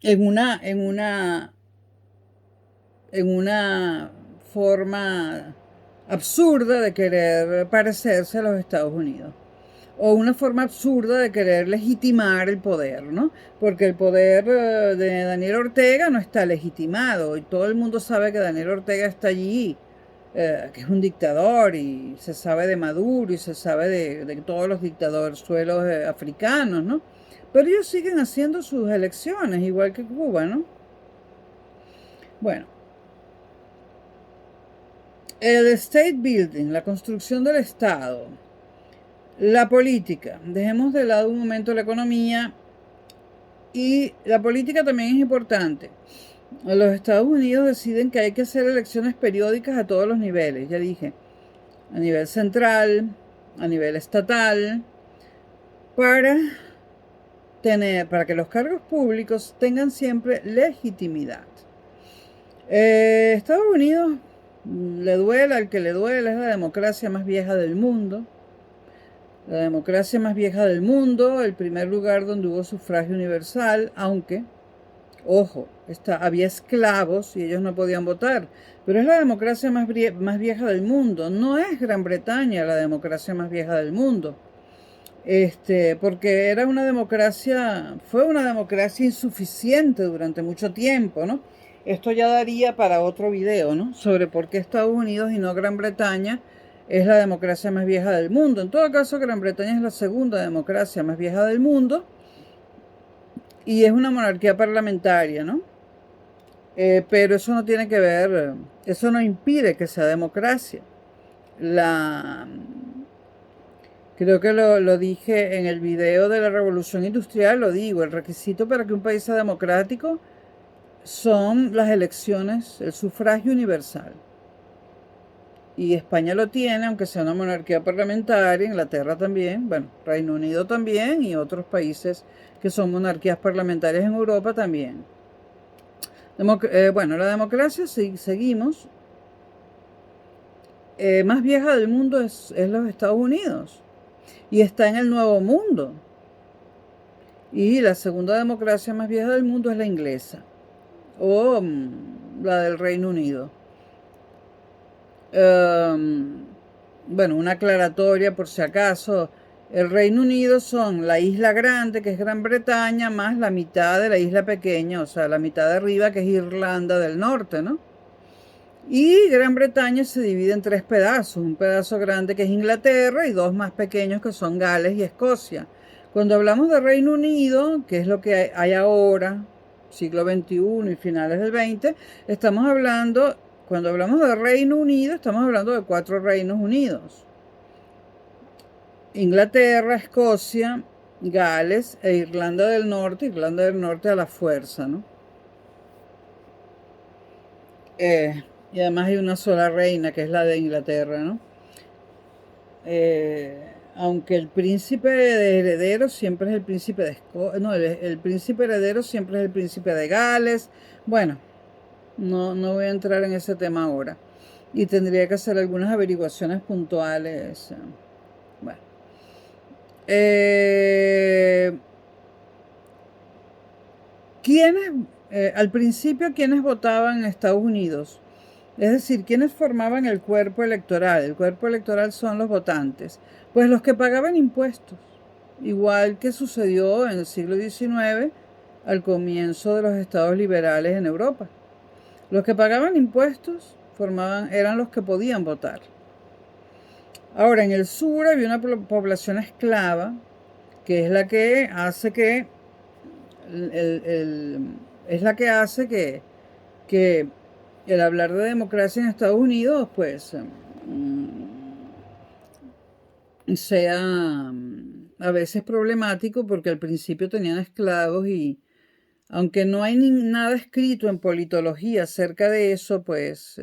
en una forma absurda de querer parecerse a los Estados Unidos. O una forma absurda de querer legitimar el poder, ¿no? Porque el poder de Daniel Ortega no está legitimado y todo el mundo sabe que Daniel Ortega está allí, que es un dictador, y se sabe de Maduro y se sabe de todos los dictadorzuelos africanos, ¿no? Pero ellos siguen haciendo sus elecciones, igual que Cuba, ¿no? Bueno, el state building, la construcción del Estado. La política, dejemos de lado un momento la economía, y la política también es importante. Los Estados Unidos deciden que hay que hacer elecciones periódicas a todos los niveles, ya dije, a nivel central, a nivel estatal, para que los cargos públicos tengan siempre legitimidad. Estados Unidos, le duela al que le duela, es la democracia más vieja del mundo. La democracia más vieja del mundo, el primer lugar donde hubo sufragio universal, aunque, ojo, había esclavos y ellos no podían votar, pero es la democracia más vieja del mundo. No es Gran Bretaña la democracia más vieja del mundo, porque fue una democracia insuficiente durante mucho tiempo, ¿no? Esto ya daría para otro video, ¿no? Sobre por qué Estados Unidos y no Gran Bretaña es la democracia más vieja del mundo. En todo caso, Gran Bretaña es la segunda democracia más vieja del mundo y es una monarquía parlamentaria, ¿no? Pero eso no tiene que ver, eso no impide que sea democracia. Creo que lo dije en el video de la Revolución Industrial, lo digo, el requisito para que un país sea democrático son las elecciones, el sufragio universal. Y España lo tiene, aunque sea una monarquía parlamentaria, Inglaterra también, bueno, Reino Unido también y otros países que son monarquías parlamentarias en Europa también. Bueno, la democracia, seguimos, más vieja del mundo es los Estados Unidos y está en el Nuevo Mundo. Y la segunda democracia más vieja del mundo es la inglesa o la del Reino Unido. Bueno, una aclaratoria por si acaso. El Reino Unido son la isla grande, que es Gran Bretaña, más la mitad de la isla pequeña, o sea, la mitad de arriba, que es Irlanda del Norte, ¿no? Y Gran Bretaña se divide en 3 pedazos, un pedazo grande que es Inglaterra y 2 más pequeños que son Gales y Escocia. Cuando hablamos de Reino Unido, que es lo que hay ahora, siglo XXI y finales del XX, cuando hablamos de Reino Unido, estamos hablando de 4 reinos unidos. Inglaterra, Escocia, Gales e Irlanda del Norte a la fuerza, ¿no? Y además hay una sola reina, que es la de Inglaterra, ¿no? Aunque el príncipe de heredero siempre es el príncipe de no, el príncipe heredero siempre es el príncipe de Gales. Bueno, no voy a entrar en ese tema ahora. Y tendría que hacer algunas averiguaciones puntuales. Bueno. ¿Quiénes, al principio, quiénes votaban en Estados Unidos? Es decir, ¿quiénes formaban el cuerpo electoral? El cuerpo electoral son los votantes. Pues los que pagaban impuestos, igual que sucedió en el siglo XIX al comienzo de los estados liberales en Europa. Los que pagaban impuestos eran los que podían votar. Ahora, en el sur había una población esclava, que es la que hace que es la que hace que el hablar de democracia en Estados Unidos, pues, sea a veces problemático, porque al principio tenían esclavos y aunque no hay nada escrito en politología acerca de eso, pues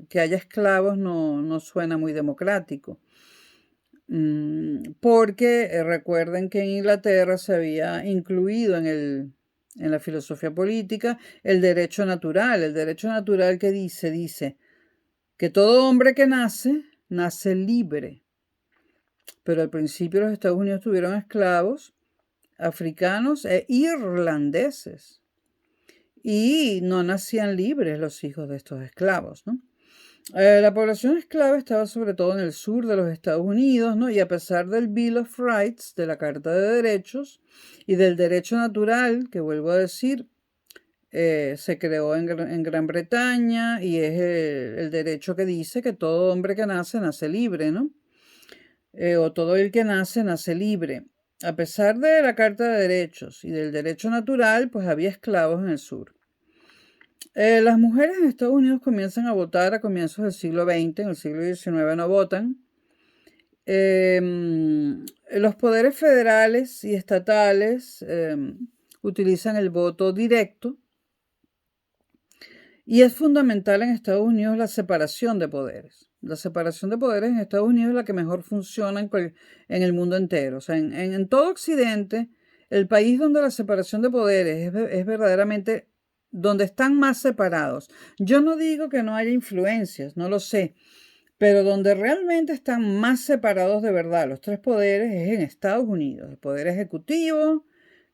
que haya esclavos no suena muy democrático. Porque recuerden que en Inglaterra se había incluido en la filosofía política el derecho natural. El derecho natural que dice que todo hombre que nace libre. Pero al principio los Estados Unidos tuvieron esclavos africanos e irlandeses. Y no nacían libres los hijos de estos esclavos, ¿no? La población esclava estaba sobre todo en el sur de los Estados Unidos, ¿no? Y a pesar del Bill of Rights, de la Carta de Derechos, y del derecho natural, que vuelvo a decir, se creó en Gran Bretaña, y es el derecho que dice que todo hombre que nace libre, ¿no? O todo el que nace libre. A pesar de la Carta de Derechos y del derecho natural, pues había esclavos en el sur. Las mujeres en Estados Unidos comienzan a votar a comienzos del siglo XX, en el siglo XIX no votan. Los poderes federales y estatales utilizan el voto directo y es fundamental en Estados Unidos la separación de poderes. La separación de poderes en Estados Unidos es la que mejor funciona en el mundo entero. O sea, en todo Occidente, el país donde la separación de poderes es verdaderamente donde están más separados. Yo no digo que no haya influencias, no lo sé, pero donde realmente están más separados de verdad los tres poderes es en Estados Unidos. El poder ejecutivo,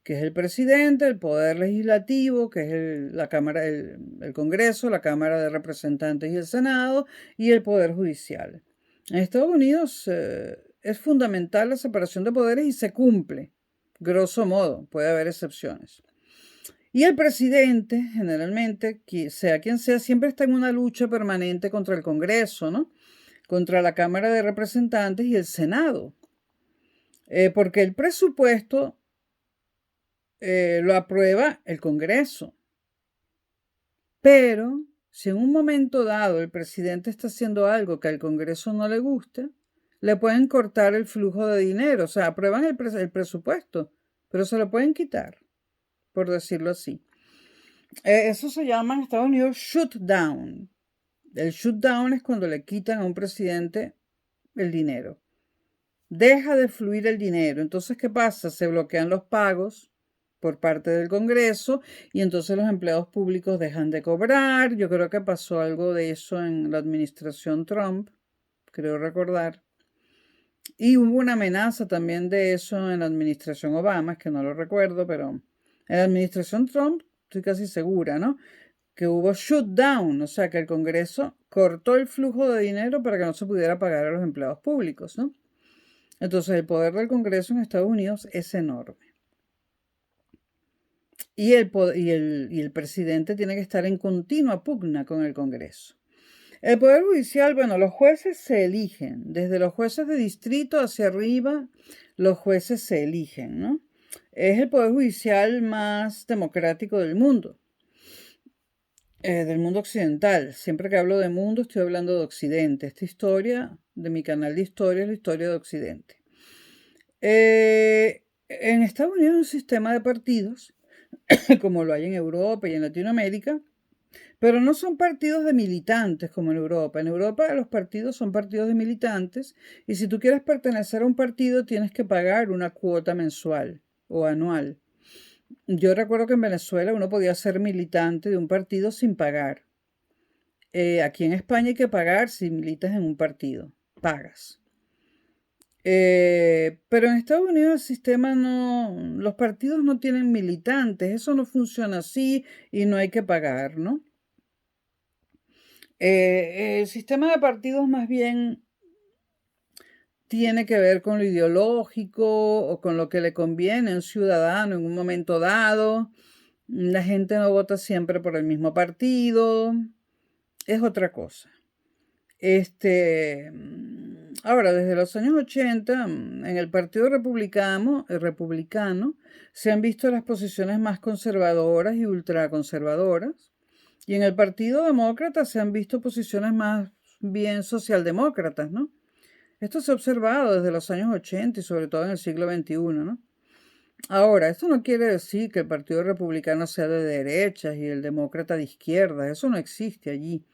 que es el presidente, el poder legislativo, que es la Cámara, el Congreso, la Cámara de Representantes y el Senado, y el poder judicial. En Estados Unidos es fundamental la separación de poderes y se cumple, grosso modo, puede haber excepciones. Y el presidente, generalmente, sea quien sea, siempre está en una lucha permanente contra el Congreso, ¿no? Contra la Cámara de Representantes y el Senado. Porque el presupuesto lo aprueba el Congreso. Pero si en un momento dado el presidente está haciendo algo que al Congreso no le gusta, le pueden cortar el flujo de dinero. O sea, aprueban el presupuesto, pero se lo pueden quitar, por decirlo así. Eso se llama en Estados Unidos shutdown. El shutdown es cuando le quitan a un presidente el dinero. Deja de fluir el dinero. Entonces, ¿qué pasa? Se bloquean los pagos por parte del Congreso y entonces los empleados públicos dejan de cobrar. Yo creo que pasó algo de eso en la administración Trump, creo recordar. Y hubo una amenaza también de eso en la administración Obama, es que no lo recuerdo, pero en la administración Trump estoy casi segura, ¿no? Que hubo shutdown, o sea que el Congreso cortó el flujo de dinero para que no se pudiera pagar a los empleados públicos, ¿no? Entonces el poder del Congreso en Estados Unidos es enorme. Y el presidente tiene que estar en continua pugna con el Congreso. El Poder Judicial, bueno, los jueces se eligen. Desde los jueces de distrito hacia arriba, los jueces se eligen, ¿no? Es el Poder Judicial más democrático del mundo occidental. Siempre que hablo de mundo estoy hablando de Occidente. Esta historia de mi canal de historia es la historia de Occidente. En Estados Unidos hay un sistema de partidos, como lo hay en Europa y en Latinoamérica, Pero no son partidos de militantes como en Europa. En Europa los partidos son partidos de militantes y si tú quieres pertenecer a un partido tienes que pagar una cuota mensual o anual. Yo recuerdo que en Venezuela uno podía ser militante de un partido sin pagar. Aquí en España hay que pagar si militas en un partido. Pagas. Pero en Estados Unidos el sistema no, los partidos no tienen militantes, eso no funciona así y no hay que pagar, ¿no? El sistema de partidos más bien tiene que ver con lo ideológico o con lo que le conviene a un ciudadano en un momento dado. La gente no vota siempre por el mismo partido, es otra cosa. Ahora, desde los años 80, en el Partido Republicano se han visto las posiciones más conservadoras y ultraconservadoras, y en el Partido Demócrata se han visto posiciones más bien socialdemócratas, ¿no? Esto se ha observado desde los años 80 y sobre todo en el siglo XXI, ¿no? Ahora, esto no quiere decir que el Partido Republicano sea de derechas y el demócrata de izquierda, eso no existe allí.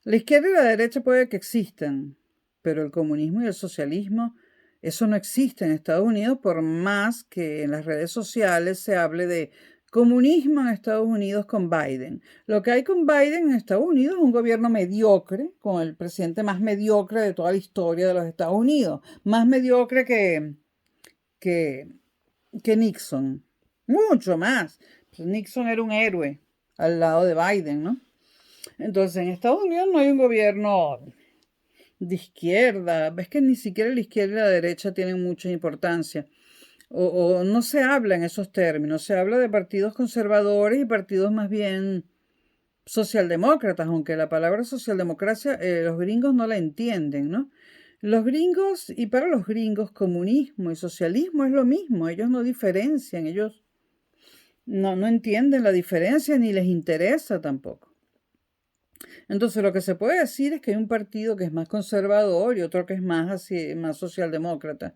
La izquierda y la derecha puede que existan, pero el comunismo y el socialismo, eso no existe en Estados Unidos, por más que en las redes sociales se hable de comunismo en Estados Unidos con Biden. Lo que hay con Biden en Estados Unidos es un gobierno mediocre, con el presidente más mediocre de toda la historia de los Estados Unidos, más mediocre que Nixon, mucho más. Pues Nixon era un héroe al lado de Biden, ¿no? Entonces, en Estados Unidos no hay un gobierno de izquierda. Ves que ni siquiera la izquierda y la derecha tienen mucha importancia. O no se habla en esos términos. Se habla de partidos conservadores y partidos más bien socialdemócratas, aunque la palabra socialdemocracia los gringos no la entienden, ¿no? Los gringos, y para los gringos, comunismo y socialismo es lo mismo. Ellos no diferencian, ellos no entienden la diferencia ni les interesa tampoco. Entonces, lo que se puede decir es que hay un partido que es más conservador y otro que es más socialdemócrata.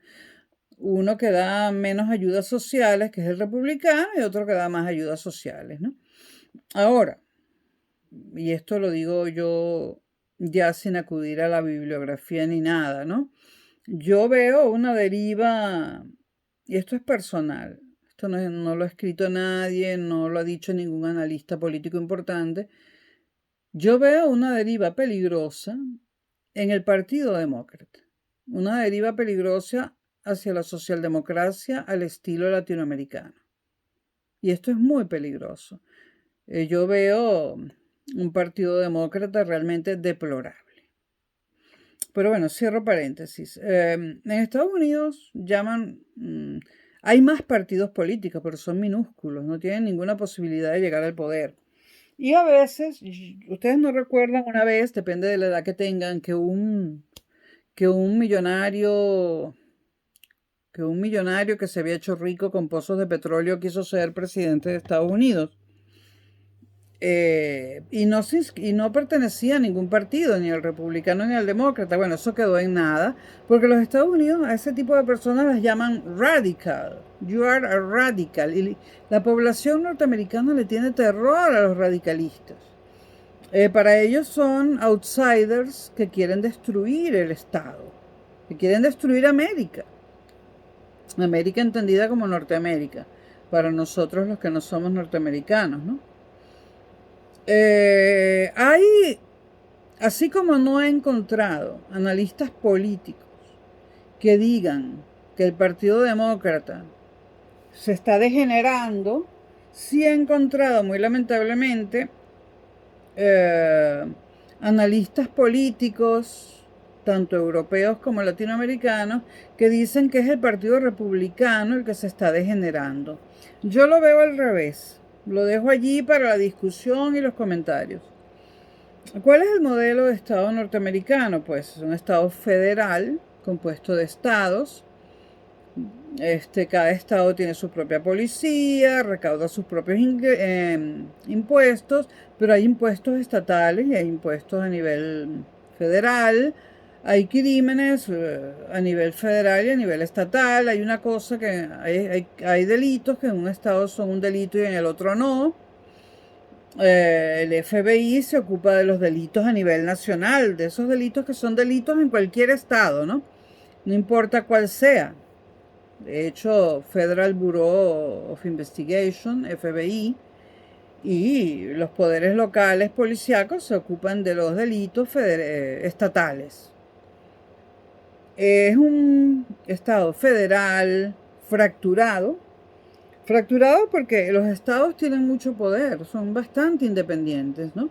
Uno que da menos ayudas sociales, que es el republicano, y otro que da más ayudas sociales, ¿no? Ahora, y esto lo digo yo ya sin acudir a la bibliografía ni nada, ¿no? Yo veo una deriva, y esto es personal, esto no lo ha escrito nadie, no lo ha dicho ningún analista político importante. Yo veo una deriva peligrosa en el Partido Demócrata, una deriva peligrosa hacia la socialdemocracia al estilo latinoamericano. Y esto es muy peligroso. Yo veo un Partido Demócrata realmente deplorable. Pero bueno, cierro paréntesis. En Estados Unidos hay más partidos políticos, pero son minúsculos, no tienen ninguna posibilidad de llegar al poder. Y a veces, ustedes no recuerdan una vez, depende de la edad que tengan, que un millonario que se había hecho rico con pozos de petróleo quiso ser presidente de Estados Unidos. Y no pertenecía a ningún partido, ni al republicano ni al demócrata. Bueno, eso quedó en nada, porque los Estados Unidos a ese tipo de personas las llaman radical. You are a radical. Y la población norteamericana le tiene terror a los radicalistas. Para ellos son outsiders que quieren destruir el Estado, que quieren destruir América. América entendida como Norteamérica, para nosotros los que no somos norteamericanos, ¿no? Así como no he encontrado analistas políticos que digan que el Partido Demócrata se está degenerando, sí he encontrado muy lamentablemente analistas políticos, tanto europeos como latinoamericanos, que dicen que es el Partido Republicano el que se está degenerando. Yo lo veo al revés. Lo dejo allí para la discusión y los comentarios. ¿Cuál es el modelo de Estado norteamericano? Pues es un Estado federal compuesto de estados. Cada estado tiene su propia policía, recauda sus propios impuestos, pero hay impuestos estatales y hay impuestos a nivel federal. Hay crímenes a nivel federal y a nivel estatal. Hay una cosa que hay delitos que en un estado son un delito y en el otro no. El FBI se ocupa de los delitos a nivel nacional, de esos delitos que son delitos en cualquier estado, ¿no? No importa cuál sea. De hecho, Federal Bureau of Investigation, FBI, y los poderes locales policíacos se ocupan de los delitos estatales. Es un estado federal fracturado. Fracturado porque los estados tienen mucho poder, son bastante independientes, ¿no?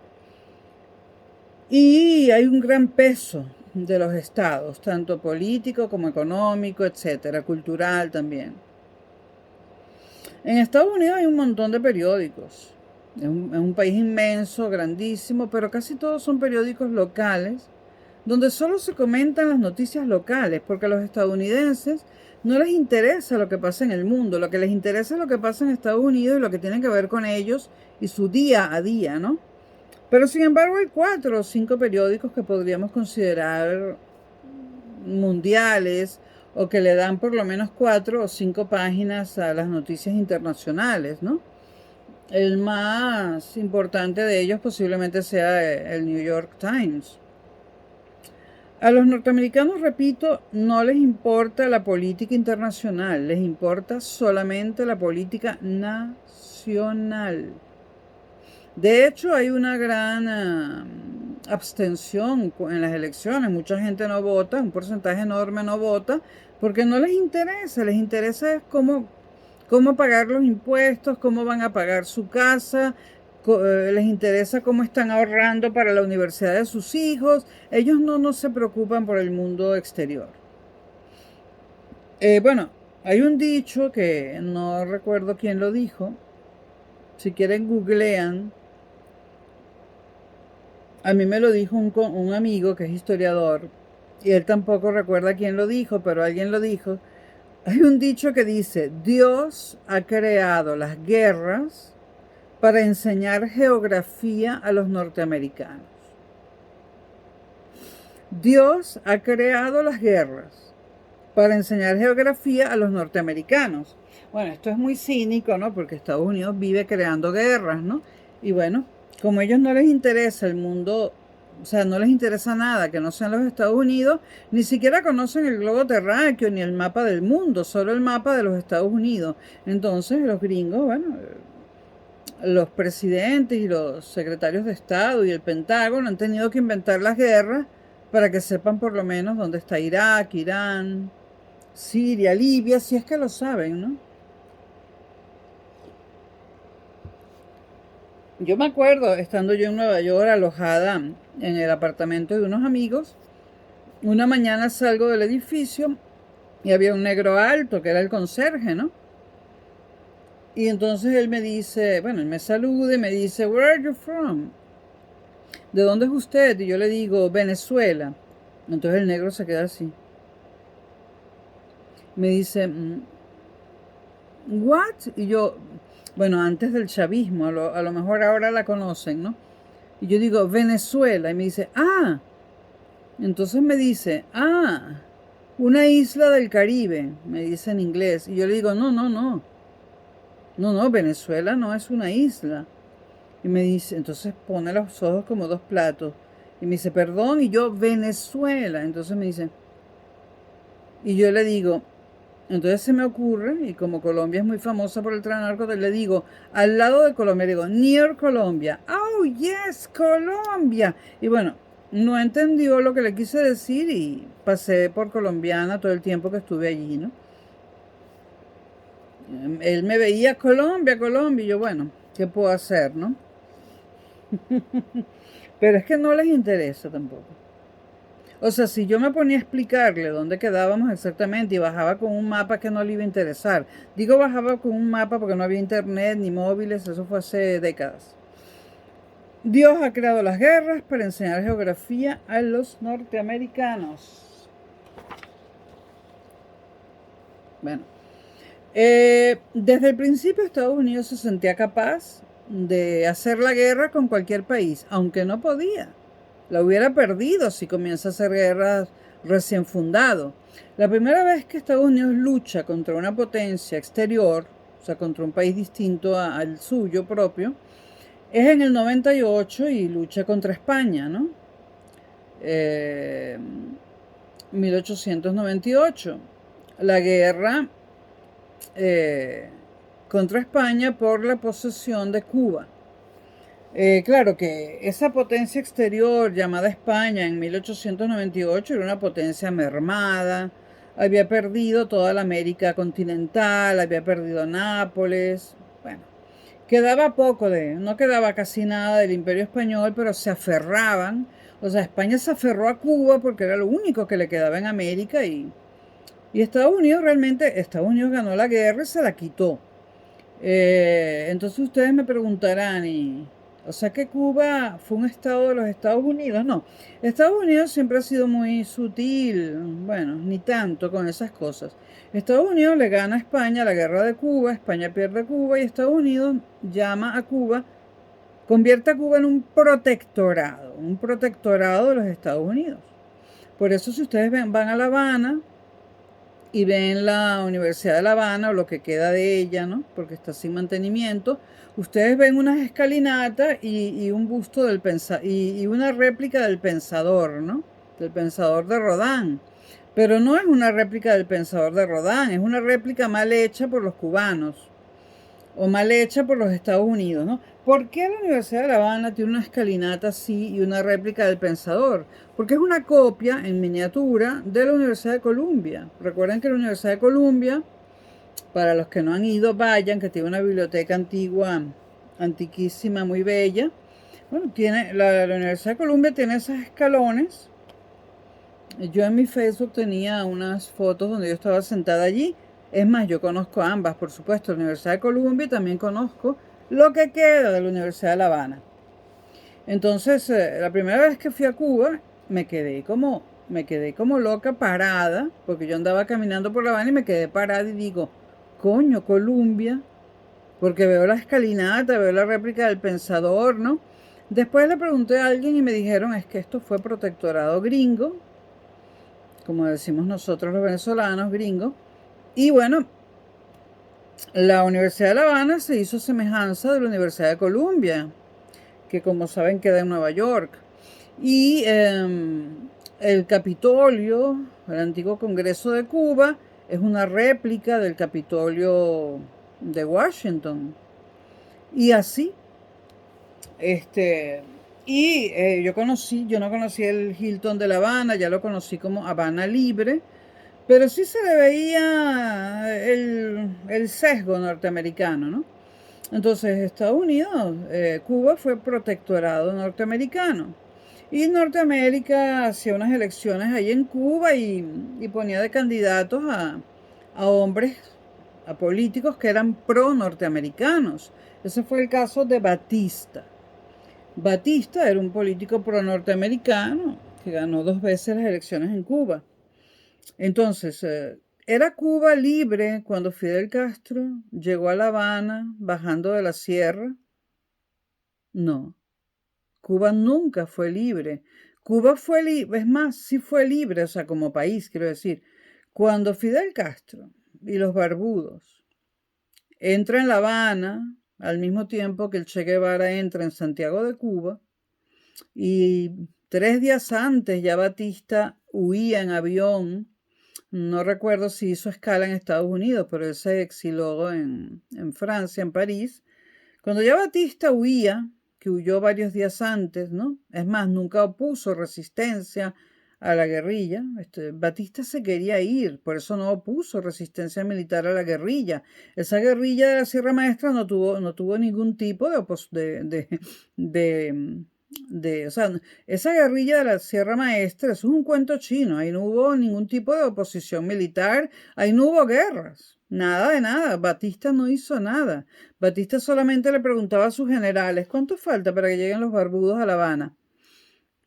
Y hay un gran peso de los estados, tanto político como económico, etcétera, cultural también. En Estados Unidos hay un montón de periódicos. Es un país inmenso, grandísimo, pero casi todos son periódicos locales, donde solo se comentan las noticias locales, porque a los estadounidenses no les interesa lo que pasa en el mundo, lo que les interesa es lo que pasa en Estados Unidos y lo que tiene que ver con ellos y su día a día, ¿no? Pero sin embargo hay 4 o 5 periódicos que podríamos considerar mundiales o que le dan por lo menos 4 o 5 páginas a las noticias internacionales, ¿no? El más importante de ellos posiblemente sea el New York Times. A los norteamericanos, repito, no les importa la política internacional, les importa solamente la política nacional. De hecho, hay una gran abstención en las elecciones. Mucha gente no vota, un porcentaje enorme no vota, porque no les interesa es cómo pagar los impuestos, cómo van a pagar su casa, les interesa cómo están ahorrando para la universidad de sus hijos. Ellos no se preocupan por el mundo exterior. Bueno, hay un dicho que no recuerdo quién lo dijo. Si quieren, googlean. A mí me lo dijo un amigo que es historiador, y él tampoco recuerda quién lo dijo, pero alguien lo dijo. Hay un dicho que dice: Dios ha creado las guerras para enseñar geografía a los norteamericanos. Dios ha creado las guerras para enseñar geografía a los norteamericanos. Bueno, esto es muy cínico, ¿no? Porque Estados Unidos vive creando guerras, ¿no? Y bueno, como a ellos no les interesa el mundo, o sea, no les interesa nada que no sean los Estados Unidos, ni siquiera conocen el globo terráqueo ni el mapa del mundo, solo el mapa de los Estados Unidos. Entonces los gringos, bueno, los presidentes y los secretarios de Estado y el Pentágono han tenido que inventar las guerras para que sepan por lo menos dónde está Irak, Irán, Siria, Libia, si es que lo saben, ¿no? Yo me acuerdo, estando yo en Nueva York alojada en el apartamento de unos amigos, una mañana salgo del edificio y había un negro alto que era el conserje, ¿no? Y entonces él me dice, bueno, él me saluda y me dice: "Where are you from?" ¿De dónde es usted? Y yo le digo: "Venezuela." Entonces el negro se queda así. Me dice: "What?" Y yo, bueno, antes del chavismo, a lo mejor ahora la conocen, ¿no? Y yo digo: "Venezuela." Y me dice: "Ah." Entonces me dice: "Ah, una isla del Caribe", me dice en inglés. Y yo le digo: no, Venezuela no es una isla." Y me dice, entonces pone los ojos como dos platos. Y me dice: "Perdón." Y yo: "Venezuela." Entonces me dice, y yo le digo, entonces se me ocurre, y como Colombia es muy famosa por el narco, le digo: "Al lado de Colombia", le digo: "Near Colombia." "Oh, yes, Colombia." Y bueno, no entendió lo que le quise decir y pasé por colombiana todo el tiempo que estuve allí, ¿no? Él me veía: "Colombia, Colombia." Y yo, bueno, ¿qué puedo hacer, no? Pero es que no les interesa tampoco. O sea, si yo me ponía a explicarle dónde quedábamos exactamente y bajaba con un mapa, que no le iba a interesar. Digo bajaba con un mapa porque no había internet ni móviles, eso fue hace décadas. Dios ha creado las guerras para enseñar geografía a los norteamericanos. Bueno, desde el principio Estados Unidos se sentía capaz de hacer la guerra con cualquier país, aunque no podía. La hubiera perdido si comienza a hacer guerras recién fundado. La primera vez que Estados Unidos lucha contra una potencia exterior, o sea, contra un país distinto al suyo propio, Es en el 98 y lucha contra España, ¿no? 1898. La guerra eh, contra España por la posesión de Cuba. Claro que esa potencia exterior llamada España en 1898 era una potencia mermada, había perdido toda la América continental, había perdido Nápoles, bueno, quedaba poco no quedaba casi nada del Imperio Español, pero se aferraban, o sea, España se aferró a Cuba porque era lo único que le quedaba en América y Estados Unidos realmente, Estados Unidos ganó la guerra y se la quitó. Entonces ustedes me preguntarán, o sea que Cuba fue un estado de los Estados Unidos. No, Estados Unidos siempre ha sido muy sutil, bueno, ni tanto con esas cosas. Estados Unidos le gana a España la guerra de Cuba, España pierde Cuba y Estados Unidos llama a Cuba, convierte a Cuba en un protectorado de los Estados Unidos. Por eso si ustedes van a La Habana, y ven la Universidad de La Habana o lo que queda de ella, ¿no? Porque está sin mantenimiento. Ustedes ven unas escalinatas y un busto del y una réplica del pensador, ¿no? Del pensador de Rodin. Pero no es una réplica del pensador de Rodin, es una réplica mal hecha por los cubanos o mal hecha por los Estados Unidos, ¿no? ¿Por qué la Universidad de La Habana tiene una escalinata así y una réplica del Pensador? Porque es una copia en miniatura de la Universidad de Columbia. Recuerden que la Universidad de Columbia, para los que no han ido, vayan, que tiene una biblioteca antigua, antiquísima, muy bella. Bueno, la Universidad de Columbia tiene esos escalones. Yo en mi Facebook tenía unas fotos donde yo estaba sentada allí. Es más, yo conozco ambas, por supuesto, la Universidad de Columbia y también conozco lo que queda de la Universidad de La Habana. Entonces, la primera vez que fui a Cuba, me quedé como loca parada, porque yo andaba caminando por La Habana y me quedé parada y digo, coño, Columbia, porque veo la escalinata, veo la réplica del Pensador, ¿no? Después le pregunté a alguien y me dijeron, es que esto fue protectorado gringo, como decimos nosotros los venezolanos, gringos. Y bueno, la Universidad de La Habana se hizo semejanza de la Universidad de Columbia, que como saben queda en Nueva York. Y el Capitolio, el antiguo Congreso de Cuba, es una réplica del Capitolio de Washington. Y así, este, yo no conocí el Hilton de La Habana, ya lo conocí como Habana Libre, pero sí se le veía el sesgo norteamericano, ¿no? Entonces, Estados Unidos, Cuba fue protectorado norteamericano. Y Norteamérica hacía unas elecciones ahí en Cuba y ponía de candidatos a hombres, a políticos que eran pro-norteamericanos. Ese fue el caso de Batista. Batista era un político pro-norteamericano que ganó 2 veces las elecciones en Cuba. Entonces, ¿era Cuba libre cuando Fidel Castro llegó a La Habana bajando de la sierra? No, Cuba nunca fue libre. Cuba fue libre, es más, sí fue libre, o sea, como país, quiero decir. Cuando Fidel Castro y los barbudos entran en La Habana, al mismo tiempo que el Che Guevara entra en Santiago de Cuba, y 3 días antes ya Batista huía en avión. No recuerdo si hizo escala en Estados Unidos, pero él se exiló en Francia, en París. Cuando ya Batista huía, que huyó varios días antes, ¿no? Es más, nunca opuso resistencia a la guerrilla. Batista se quería ir, por eso no opuso resistencia militar a la guerrilla. Esa guerrilla de la Sierra Maestra no tuvo ningún tipo o sea, esa guerrilla de la Sierra Maestra, eso es un cuento chino. Ahí no hubo ningún tipo de oposición militar, ahí no hubo guerras. Nada de nada, Batista no hizo nada. Batista solamente le preguntaba a sus generales, ¿cuánto falta para que lleguen los barbudos a La Habana?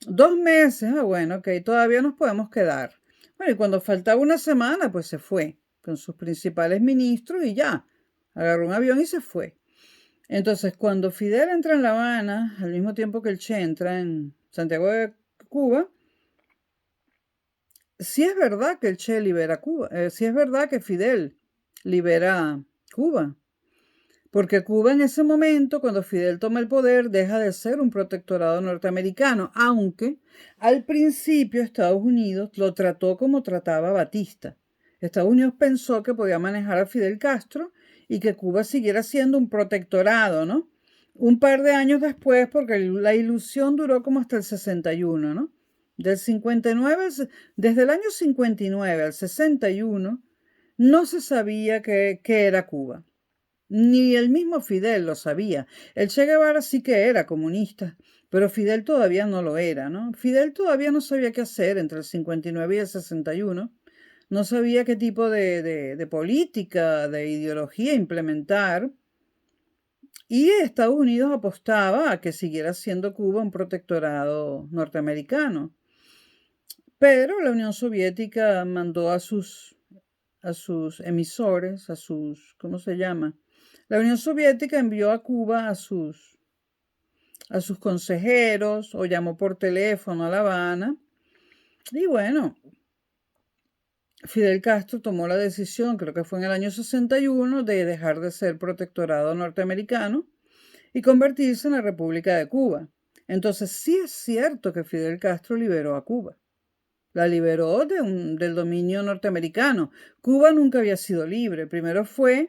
2 meses, bueno, ok, todavía nos podemos quedar. Bueno, y cuando faltaba una semana, pues se fue con sus principales ministros y ya, agarró un avión y se fue. Entonces, cuando Fidel entra en La Habana, al mismo tiempo que el Che entra en Santiago de Cuba, sí es verdad que el Che libera Cuba, sí es verdad que Fidel libera Cuba, porque Cuba en ese momento, cuando Fidel toma el poder, deja de ser un protectorado norteamericano, aunque al principio Estados Unidos lo trató como trataba a Batista. Estados Unidos pensó que podía manejar a Fidel Castro y que Cuba siguiera siendo un protectorado, ¿no? Un par de años después, porque la ilusión duró como hasta el 61, ¿no? Del 59, desde el año 59 al 61, no se sabía qué era Cuba. Ni el mismo Fidel lo sabía. El Che Guevara sí que era comunista, pero Fidel todavía no lo era, ¿no? Fidel todavía no sabía qué hacer entre el 59 y el 61. No sabía qué tipo de política, de ideología implementar. Y Estados Unidos apostaba a que siguiera siendo Cuba un protectorado norteamericano. Pero la Unión Soviética mandó a sus emisores, ¿cómo se llama? La Unión Soviética envió a Cuba a sus consejeros o llamó por teléfono a La Habana. Y bueno, Fidel Castro tomó la decisión, creo que fue en el año 61, de dejar de ser protectorado norteamericano y convertirse en la República de Cuba. Entonces sí es cierto que Fidel Castro liberó a Cuba. La liberó del dominio norteamericano. Cuba nunca había sido libre. Primero fue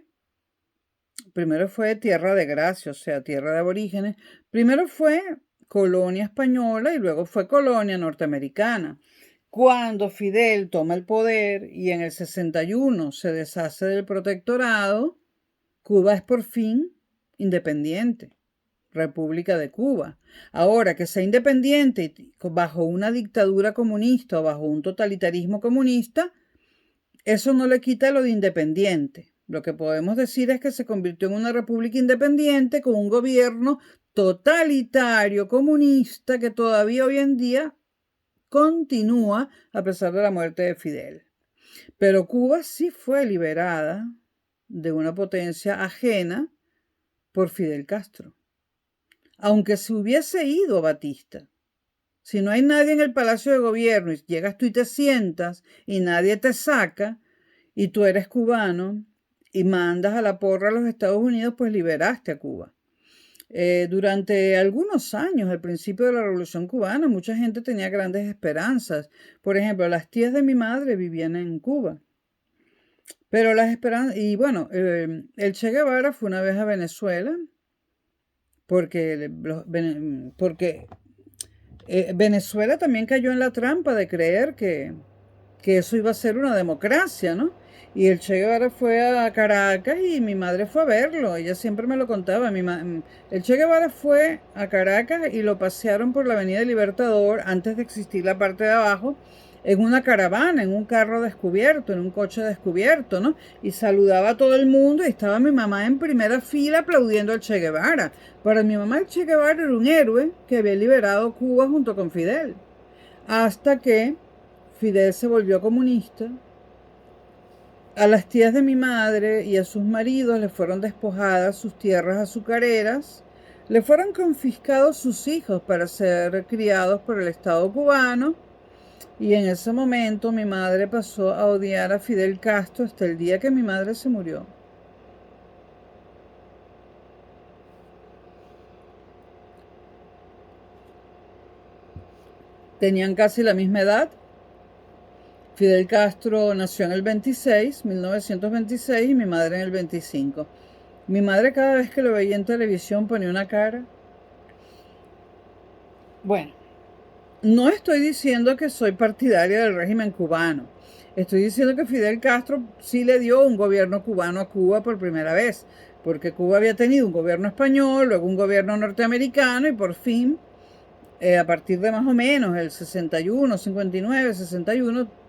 tierra de gracia, o sea, tierra de aborígenes. Primero fue colonia española y luego fue colonia norteamericana. Cuando Fidel toma el poder y en el 61 se deshace del protectorado, Cuba es por fin independiente. República de Cuba. Ahora, que sea independiente bajo una dictadura comunista o bajo un totalitarismo comunista, eso no le quita lo de independiente. Lo que podemos decir es que se convirtió en una república independiente con un gobierno totalitario comunista que todavía hoy en día continúa a pesar de la muerte de Fidel. Pero Cuba sí fue liberada de una potencia ajena por Fidel Castro. Aunque se hubiese ido Batista. Si no hay nadie en el Palacio de Gobierno y llegas tú y te sientas y nadie te saca y tú eres cubano y mandas a la porra a los Estados Unidos, pues liberaste a Cuba. Durante algunos años, al principio de la Revolución Cubana, mucha gente tenía grandes esperanzas. Por ejemplo, las tías de mi madre vivían en Cuba. Pero las esperanzas... Y bueno, el Che Guevara fue una vez a Venezuela porque Venezuela también cayó en la trampa de creer que eso iba a ser una democracia, ¿no? Y el Che Guevara fue a Caracas y mi madre fue a verlo. Ella siempre me lo contaba. El Che Guevara fue a Caracas y lo pasearon por la Avenida Libertador antes de existir la parte de abajo, en una caravana, en un carro descubierto, en un coche descubierto, ¿no? Y saludaba a todo el mundo y estaba mi mamá en primera fila aplaudiendo al Che Guevara. Para mi mamá el Che Guevara era un héroe que había liberado Cuba junto con Fidel. Hasta que Fidel se volvió comunista. A las tías de mi madre y a sus maridos le fueron despojadas sus tierras azucareras, le fueron confiscados sus hijos para ser criados por el Estado cubano, y en ese momento mi madre pasó a odiar a Fidel Castro hasta el día que mi madre se murió. Tenían casi la misma edad. Fidel Castro nació en el 1926, y mi madre en el 25. Mi madre cada vez que lo veía en televisión ponía una cara. Bueno, no estoy diciendo que soy partidaria del régimen cubano. Estoy diciendo que Fidel Castro sí le dio un gobierno cubano a Cuba por primera vez, porque Cuba había tenido un gobierno español, luego un gobierno norteamericano y por fin, a partir de más o menos el 61, 59, 61,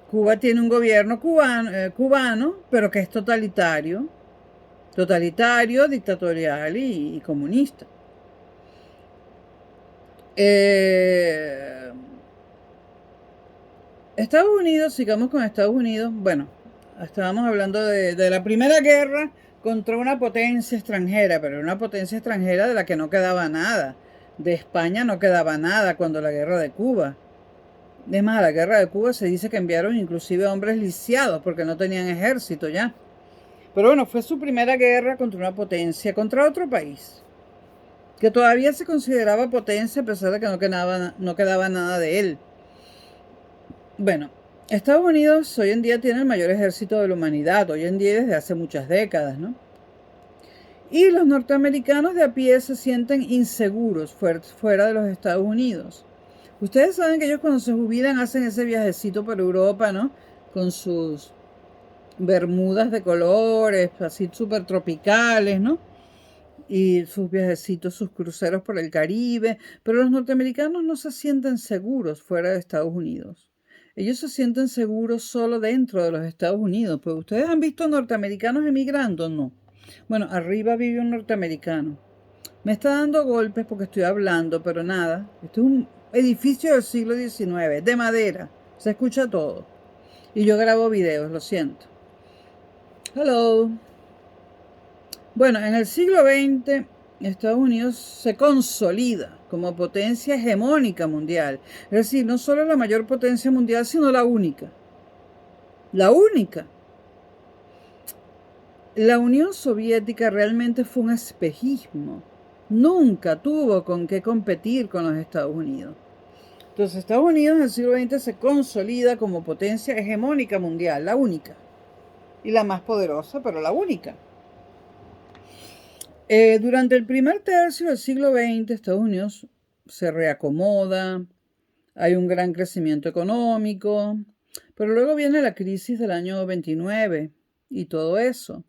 Cuba tiene un gobierno cubano, pero que es totalitario, dictatorial y comunista. Estados Unidos, sigamos con Estados Unidos. Bueno, estábamos hablando de la Primera Guerra contra una potencia extranjera, pero una potencia extranjera de la que no quedaba nada. De España no quedaba nada cuando la Guerra de Cuba. Es más, a la Guerra de Cuba se dice que enviaron inclusive hombres lisiados porque no tenían ejército ya. Pero bueno, fue su primera guerra contra una potencia, contra otro país, que todavía se consideraba potencia a pesar de que no quedaba nada de él. Bueno, Estados Unidos hoy en día tiene el mayor ejército de la humanidad, hoy en día desde hace muchas décadas, ¿no? Y los norteamericanos de a pie se sienten inseguros fuera de los Estados Unidos. Ustedes saben que ellos cuando se jubilan hacen ese viajecito por Europa, ¿no? Con sus bermudas de colores, así súper tropicales, ¿no? Y sus viajecitos, sus cruceros por el Caribe. Pero los norteamericanos no se sienten seguros fuera de Estados Unidos. Ellos se sienten seguros solo dentro de los Estados Unidos. Pues ustedes han visto norteamericanos emigrando, ¿no? Bueno, arriba vive un norteamericano. Me está dando golpes porque estoy hablando, pero nada. Este es un edificio del siglo XIX, de madera. Se escucha todo. Y yo grabo videos, lo siento. Hello. Bueno, en el siglo XX, Estados Unidos se consolida como potencia hegemónica mundial. Es decir, no solo la mayor potencia mundial, sino la única. La única. La Unión Soviética realmente fue un espejismo. Nunca tuvo con qué competir con los Estados Unidos. Entonces, Estados Unidos en el siglo XX se consolida como potencia hegemónica mundial, la única. Y la más poderosa, pero la única. Durante el primer tercio del siglo XX, Estados Unidos se reacomoda, hay un gran crecimiento económico, pero luego viene la crisis del año 29 y todo eso.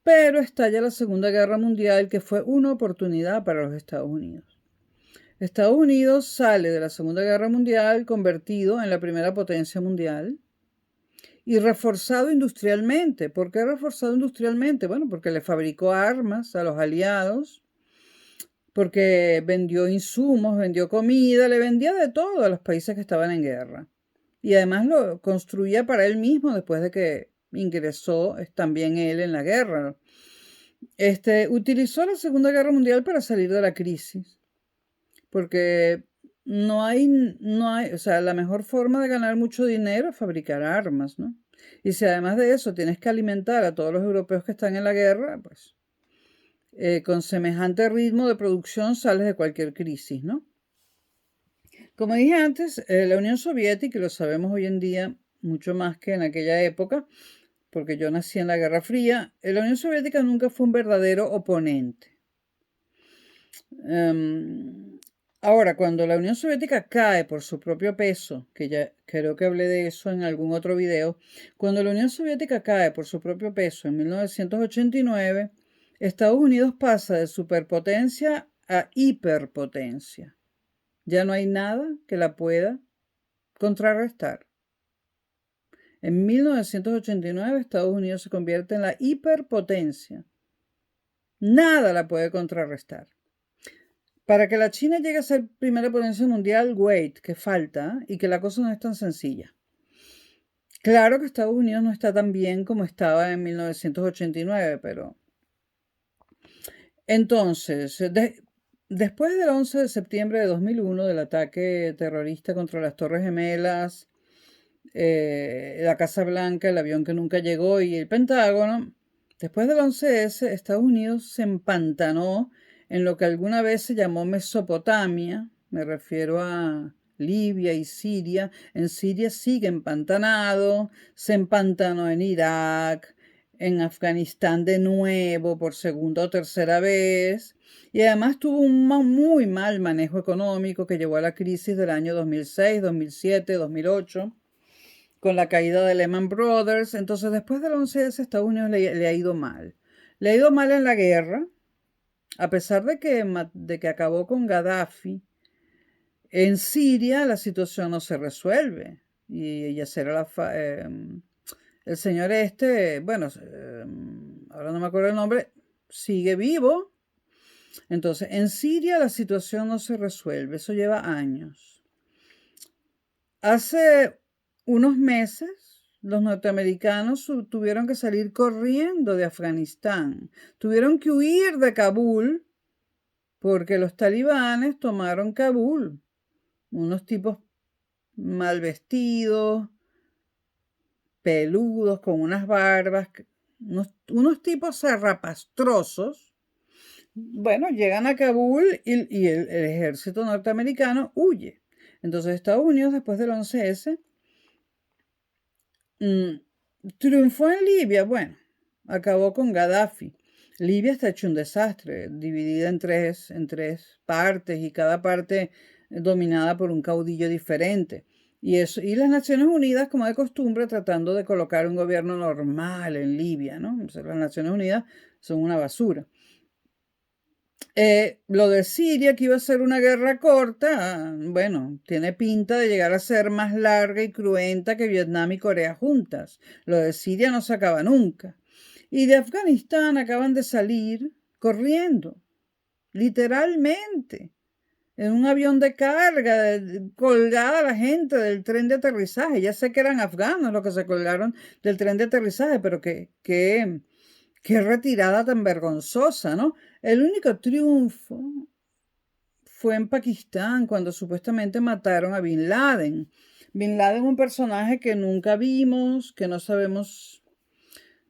Pero estalla la Segunda Guerra Mundial, que fue una oportunidad para los Estados Unidos. Estados Unidos sale de la Segunda Guerra Mundial convertido en la primera potencia mundial y reforzado industrialmente. ¿Por qué reforzado industrialmente? Bueno, porque le fabricó armas a los aliados, porque vendió insumos, vendió comida, le vendía de todo a los países que estaban en guerra. Y además lo construía para él mismo después de que ingresó también él en la guerra. Utilizó la Segunda Guerra Mundial para salir de la crisis, porque o sea, la mejor forma de ganar mucho dinero es fabricar armas, ¿no? Y si además de eso tienes que alimentar a todos los europeos que están en la guerra, pues con semejante ritmo de producción sales de cualquier crisis, ¿no? Como dije antes, la Unión Soviética, y lo sabemos hoy en día mucho más que en aquella época, porque yo nací en la Guerra Fría, la Unión Soviética nunca fue un verdadero oponente. Ahora, cuando la Unión Soviética cae por su propio peso, que ya creo que hablé de eso en algún otro video, cuando la Unión Soviética cae por su propio peso en 1989, Estados Unidos pasa de superpotencia a hiperpotencia. Ya no hay nada que la pueda contrarrestar. En 1989 Estados Unidos se convierte en la hiperpotencia. Nada la puede contrarrestar. Para que la China llegue a ser primera potencia mundial, wait, que falta y que la cosa no es tan sencilla. Claro que Estados Unidos no está tan bien como estaba en 1989, pero... Entonces, después del 11 de septiembre de 2001, del ataque terrorista contra las Torres Gemelas, la Casa Blanca, el avión que nunca llegó y el Pentágono, después del 11S, Estados Unidos se empantanó en lo que alguna vez se llamó Mesopotamia, me refiero a Libia y Siria. En Siria sigue empantanado, se empantanó en Irak, en Afganistán de nuevo por segunda o tercera vez, y además tuvo un muy mal manejo económico que llevó a la crisis del año 2006, 2007, 2008, con la caída de Lehman Brothers. Entonces, después del 11S, Estados Unidos le ha ido mal. Le ha ido mal en la guerra, a pesar de que acabó con Gaddafi. En Siria la situación no se resuelve. Y Yasser el señor bueno, ahora no me acuerdo el nombre, sigue vivo. Entonces, en Siria la situación no se resuelve. Eso lleva años. Hace unos meses, los norteamericanos tuvieron que salir corriendo de Afganistán. Tuvieron que huir de Kabul porque los talibanes tomaron Kabul. Unos tipos mal vestidos, peludos, con unas barbas, unos tipos zarrapastrosos, bueno, llegan a Kabul y el ejército norteamericano huye. Entonces Estados Unidos, después del 11S, triunfó en Libia. Bueno, acabó con Gaddafi. Libia está hecho un desastre, dividida en tres partes y cada parte dominada por un caudillo diferente. Y las Naciones Unidas, como de costumbre, tratando de colocar un gobierno normal en Libia, ¿no? O sea, las Naciones Unidas son una basura. Lo de Siria, que iba a ser una guerra corta, bueno, tiene pinta de llegar a ser más larga y cruenta que Vietnam y Corea juntas. Lo de Siria no se acaba nunca. Y de Afganistán acaban de salir corriendo, literalmente, en un avión de carga, colgada la gente del tren de aterrizaje. Ya sé que eran afganos los que se colgaron del tren de aterrizaje, pero qué retirada tan vergonzosa, ¿no? El único triunfo fue en Pakistán, cuando supuestamente mataron a Bin Laden. Bin Laden, un personaje que nunca vimos, que no sabemos.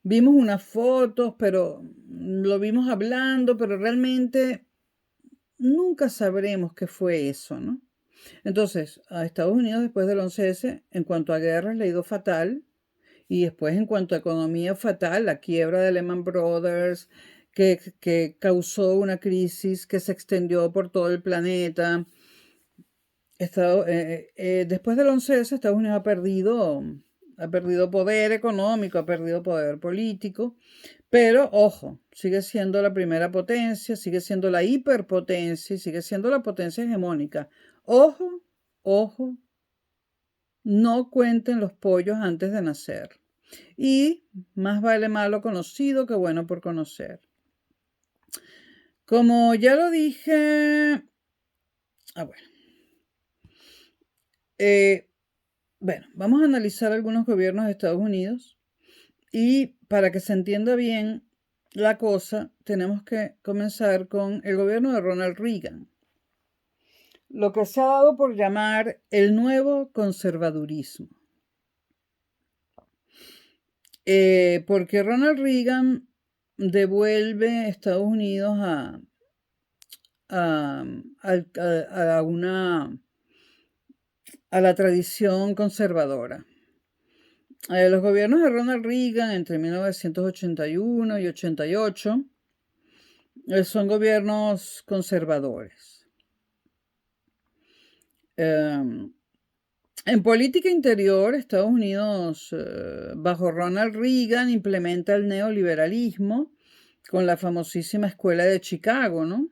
Vimos unas fotos, pero lo vimos hablando, pero realmente nunca sabremos qué fue eso, ¿no? Entonces, a Estados Unidos después del 11S, en cuanto a guerras, le ha ido fatal. Y después, en cuanto a economía, fatal, la quiebra de Lehman Brothers, que causó una crisis que se extendió por todo el planeta. Después del 11S, Estados Unidos ha perdido poder económico, ha perdido poder político, pero ojo, sigue siendo la primera potencia, sigue siendo la hiperpotencia y sigue siendo la potencia hegemónica. Ojo, ojo, no cuenten los pollos antes de nacer. Y más vale malo conocido que bueno por conocer. Como ya lo dije, bueno, vamos a analizar algunos gobiernos de Estados Unidos y para que se entienda bien la cosa, tenemos que comenzar con el gobierno de Ronald Reagan, lo que se ha dado por llamar el nuevo conservadurismo. Porque Ronald Reagan devuelve a Estados Unidos a la tradición conservadora. Los gobiernos de Ronald Reagan entre 1981 y 88 son gobiernos conservadores. En política interior, Estados Unidos, bajo Ronald Reagan, implementa el neoliberalismo con la famosísima escuela de Chicago, ¿no?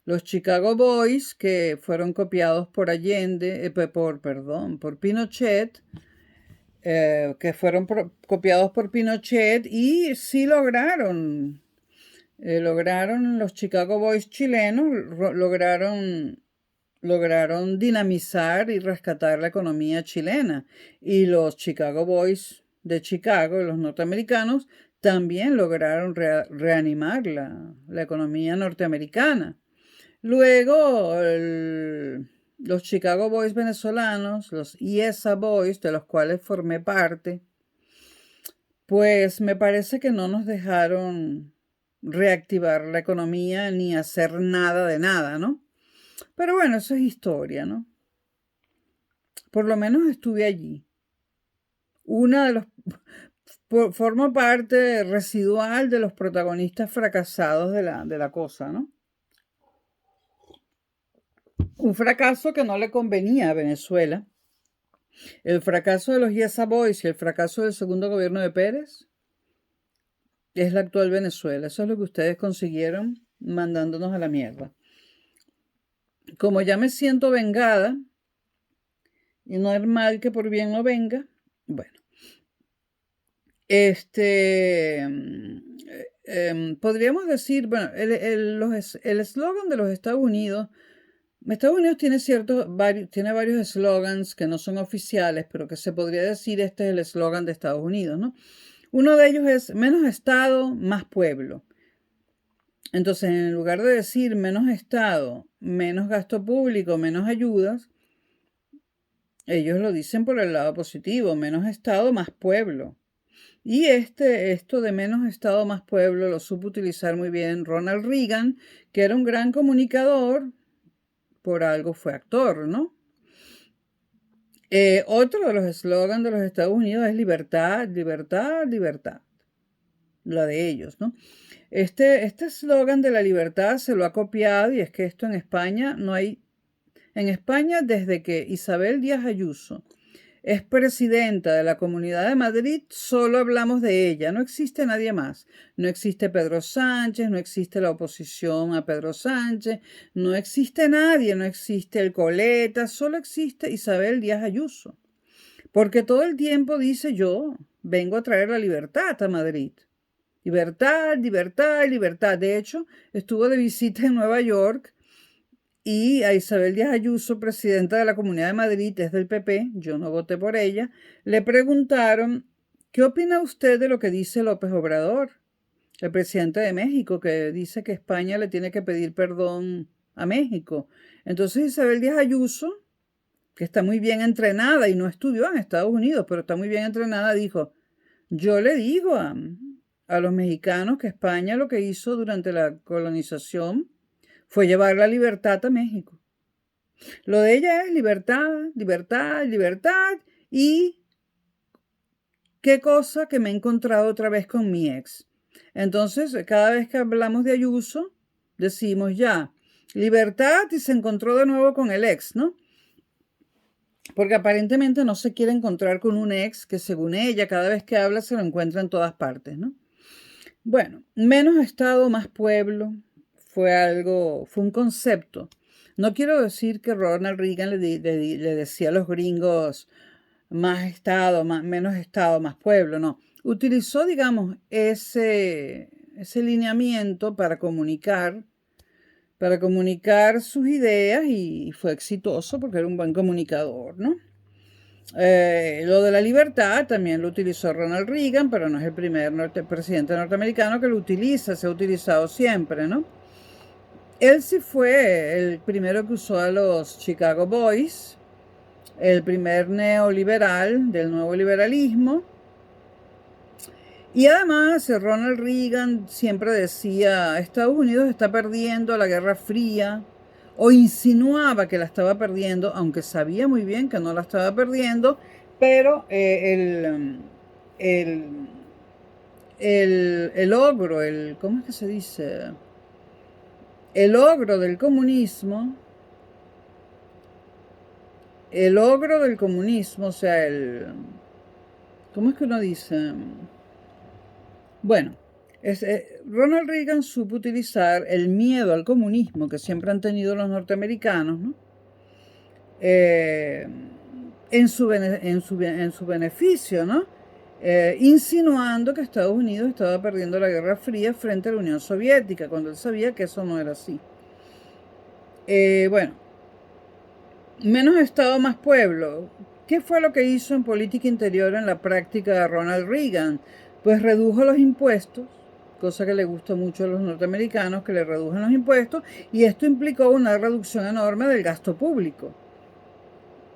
Los Chicago Boys, que fueron copiados por por Pinochet, copiados por Pinochet y sí lograron los Chicago Boys chilenos, lograron dinamizar y rescatar la economía chilena. Y los Chicago Boys de Chicago, los norteamericanos, también lograron reanimar la economía norteamericana. Luego, los Chicago Boys venezolanos, los IESA Boys, de los cuales formé parte, pues me parece que no nos dejaron reactivar la economía ni hacer nada de nada, ¿no? Pero bueno, eso es historia, ¿no? Por lo menos estuve allí. Formo parte residual de los protagonistas fracasados de la cosa, ¿no? Un fracaso que no le convenía a Venezuela. El fracaso de los Yesa Boys y el fracaso del segundo gobierno de Pérez es la actual Venezuela. Eso es lo que ustedes consiguieron mandándonos a la mierda. Como ya me siento vengada, y no es mal que por bien no venga, bueno. Podríamos decir, bueno, el eslogan de los Estados Unidos tiene varios eslogans que no son oficiales, pero que se podría decir este es el eslogan de Estados Unidos, ¿no? Uno de ellos es menos Estado, más pueblo. Entonces, en lugar de decir menos Estado, menos gasto público, menos ayudas, ellos lo dicen por el lado positivo, menos Estado, más pueblo. Y esto de menos Estado, más pueblo lo supo utilizar muy bien Ronald Reagan, que era un gran comunicador, por algo fue actor, ¿no? Otro de los eslogans de los Estados Unidos es libertad, libertad, libertad. La de ellos, ¿no? Este eslogan de la libertad se lo ha copiado, y es que esto en España no hay. En España, desde que Isabel Díaz Ayuso es presidenta de la Comunidad de Madrid, solo hablamos de ella, no existe nadie más. No existe Pedro Sánchez, no existe la oposición a Pedro Sánchez, no existe nadie, no existe el Coleta, solo existe Isabel Díaz Ayuso. Porque todo el tiempo dice: yo vengo a traer la libertad a Madrid. Libertad, libertad, libertad. De hecho, estuvo de visita en Nueva York y a Isabel Díaz Ayuso, presidenta de la Comunidad de Madrid, es del PP, yo no voté por ella, le preguntaron: ¿qué opina usted de lo que dice López Obrador, el presidente de México, que dice que España le tiene que pedir perdón a México? Entonces Isabel Díaz Ayuso, que está muy bien entrenada y no estudió en Estados Unidos, pero está muy bien entrenada, dijo: yo le digo a los mexicanos que España lo que hizo durante la colonización fue llevar la libertad a México. Lo de ella es libertad, libertad, libertad. Y qué cosa que me he encontrado otra vez con mi ex. Entonces, cada vez que hablamos de Ayuso, decimos ya, libertad, y se encontró de nuevo con el ex, ¿no? Porque aparentemente no se quiere encontrar con un ex que, según ella, cada vez que habla se lo encuentra en todas partes, ¿no? Bueno, menos Estado, más pueblo fue un concepto. No quiero decir que Ronald Reagan le decía a los gringos menos Estado, más pueblo, no. Utilizó, digamos, ese lineamiento para comunicar sus ideas, y fue exitoso porque era un buen comunicador, ¿no? Lo de la libertad también lo utilizó Ronald Reagan, pero no es el primer presidente norteamericano que lo utiliza, se ha utilizado siempre, ¿no? Él sí fue el primero que usó a los Chicago Boys, el primer neoliberal del nuevo liberalismo. Y además Ronald Reagan siempre decía: Estados Unidos está perdiendo la Guerra Fría, o insinuaba que la estaba perdiendo, aunque sabía muy bien que no la estaba perdiendo, pero el ogro, ¿cómo es que se dice? El ogro del comunismo, o sea, ¿cómo es que uno dice? Bueno, Ronald Reagan supo utilizar el miedo al comunismo que siempre han tenido los norteamericanos, ¿no? En su beneficio, ¿no? Insinuando que Estados Unidos estaba perdiendo la Guerra Fría frente a la Unión Soviética, cuando él sabía que eso no era así. Bueno, menos Estado, más pueblo. ¿Qué fue lo que hizo en política interior en la práctica de Ronald Reagan? Pues redujo los impuestos, cosa que le gusta mucho a los norteamericanos, que le redujan los impuestos, y esto implicó una reducción enorme del gasto público,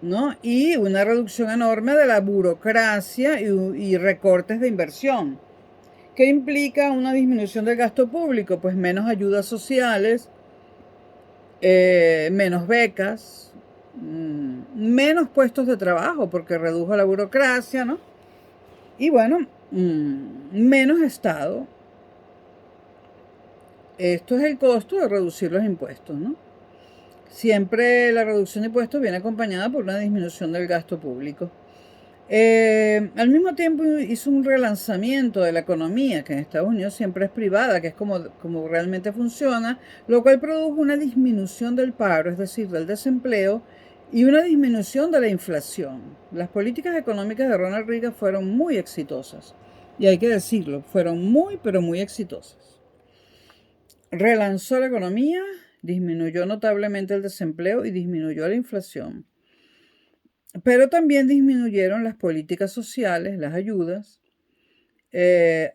¿no? Y una reducción enorme de la burocracia y recortes de inversión. ¿Qué implica una disminución del gasto público? Pues menos ayudas sociales, menos becas, menos puestos de trabajo, porque redujo la burocracia, ¿no? Y bueno, menos Estado. Esto es el costo de reducir los impuestos, ¿no? Siempre la reducción de impuestos viene acompañada por una disminución del gasto público. Al mismo tiempo hizo un relanzamiento de la economía, que en Estados Unidos siempre es privada, que es como realmente funciona, lo cual produjo una disminución del paro, es decir, del desempleo, y una disminución de la inflación. Las políticas económicas de Ronald Reagan fueron muy exitosas, y hay que decirlo, fueron muy, pero muy exitosas. Relanzó la economía, disminuyó notablemente el desempleo y disminuyó la inflación. Pero también disminuyeron las políticas sociales, las ayudas.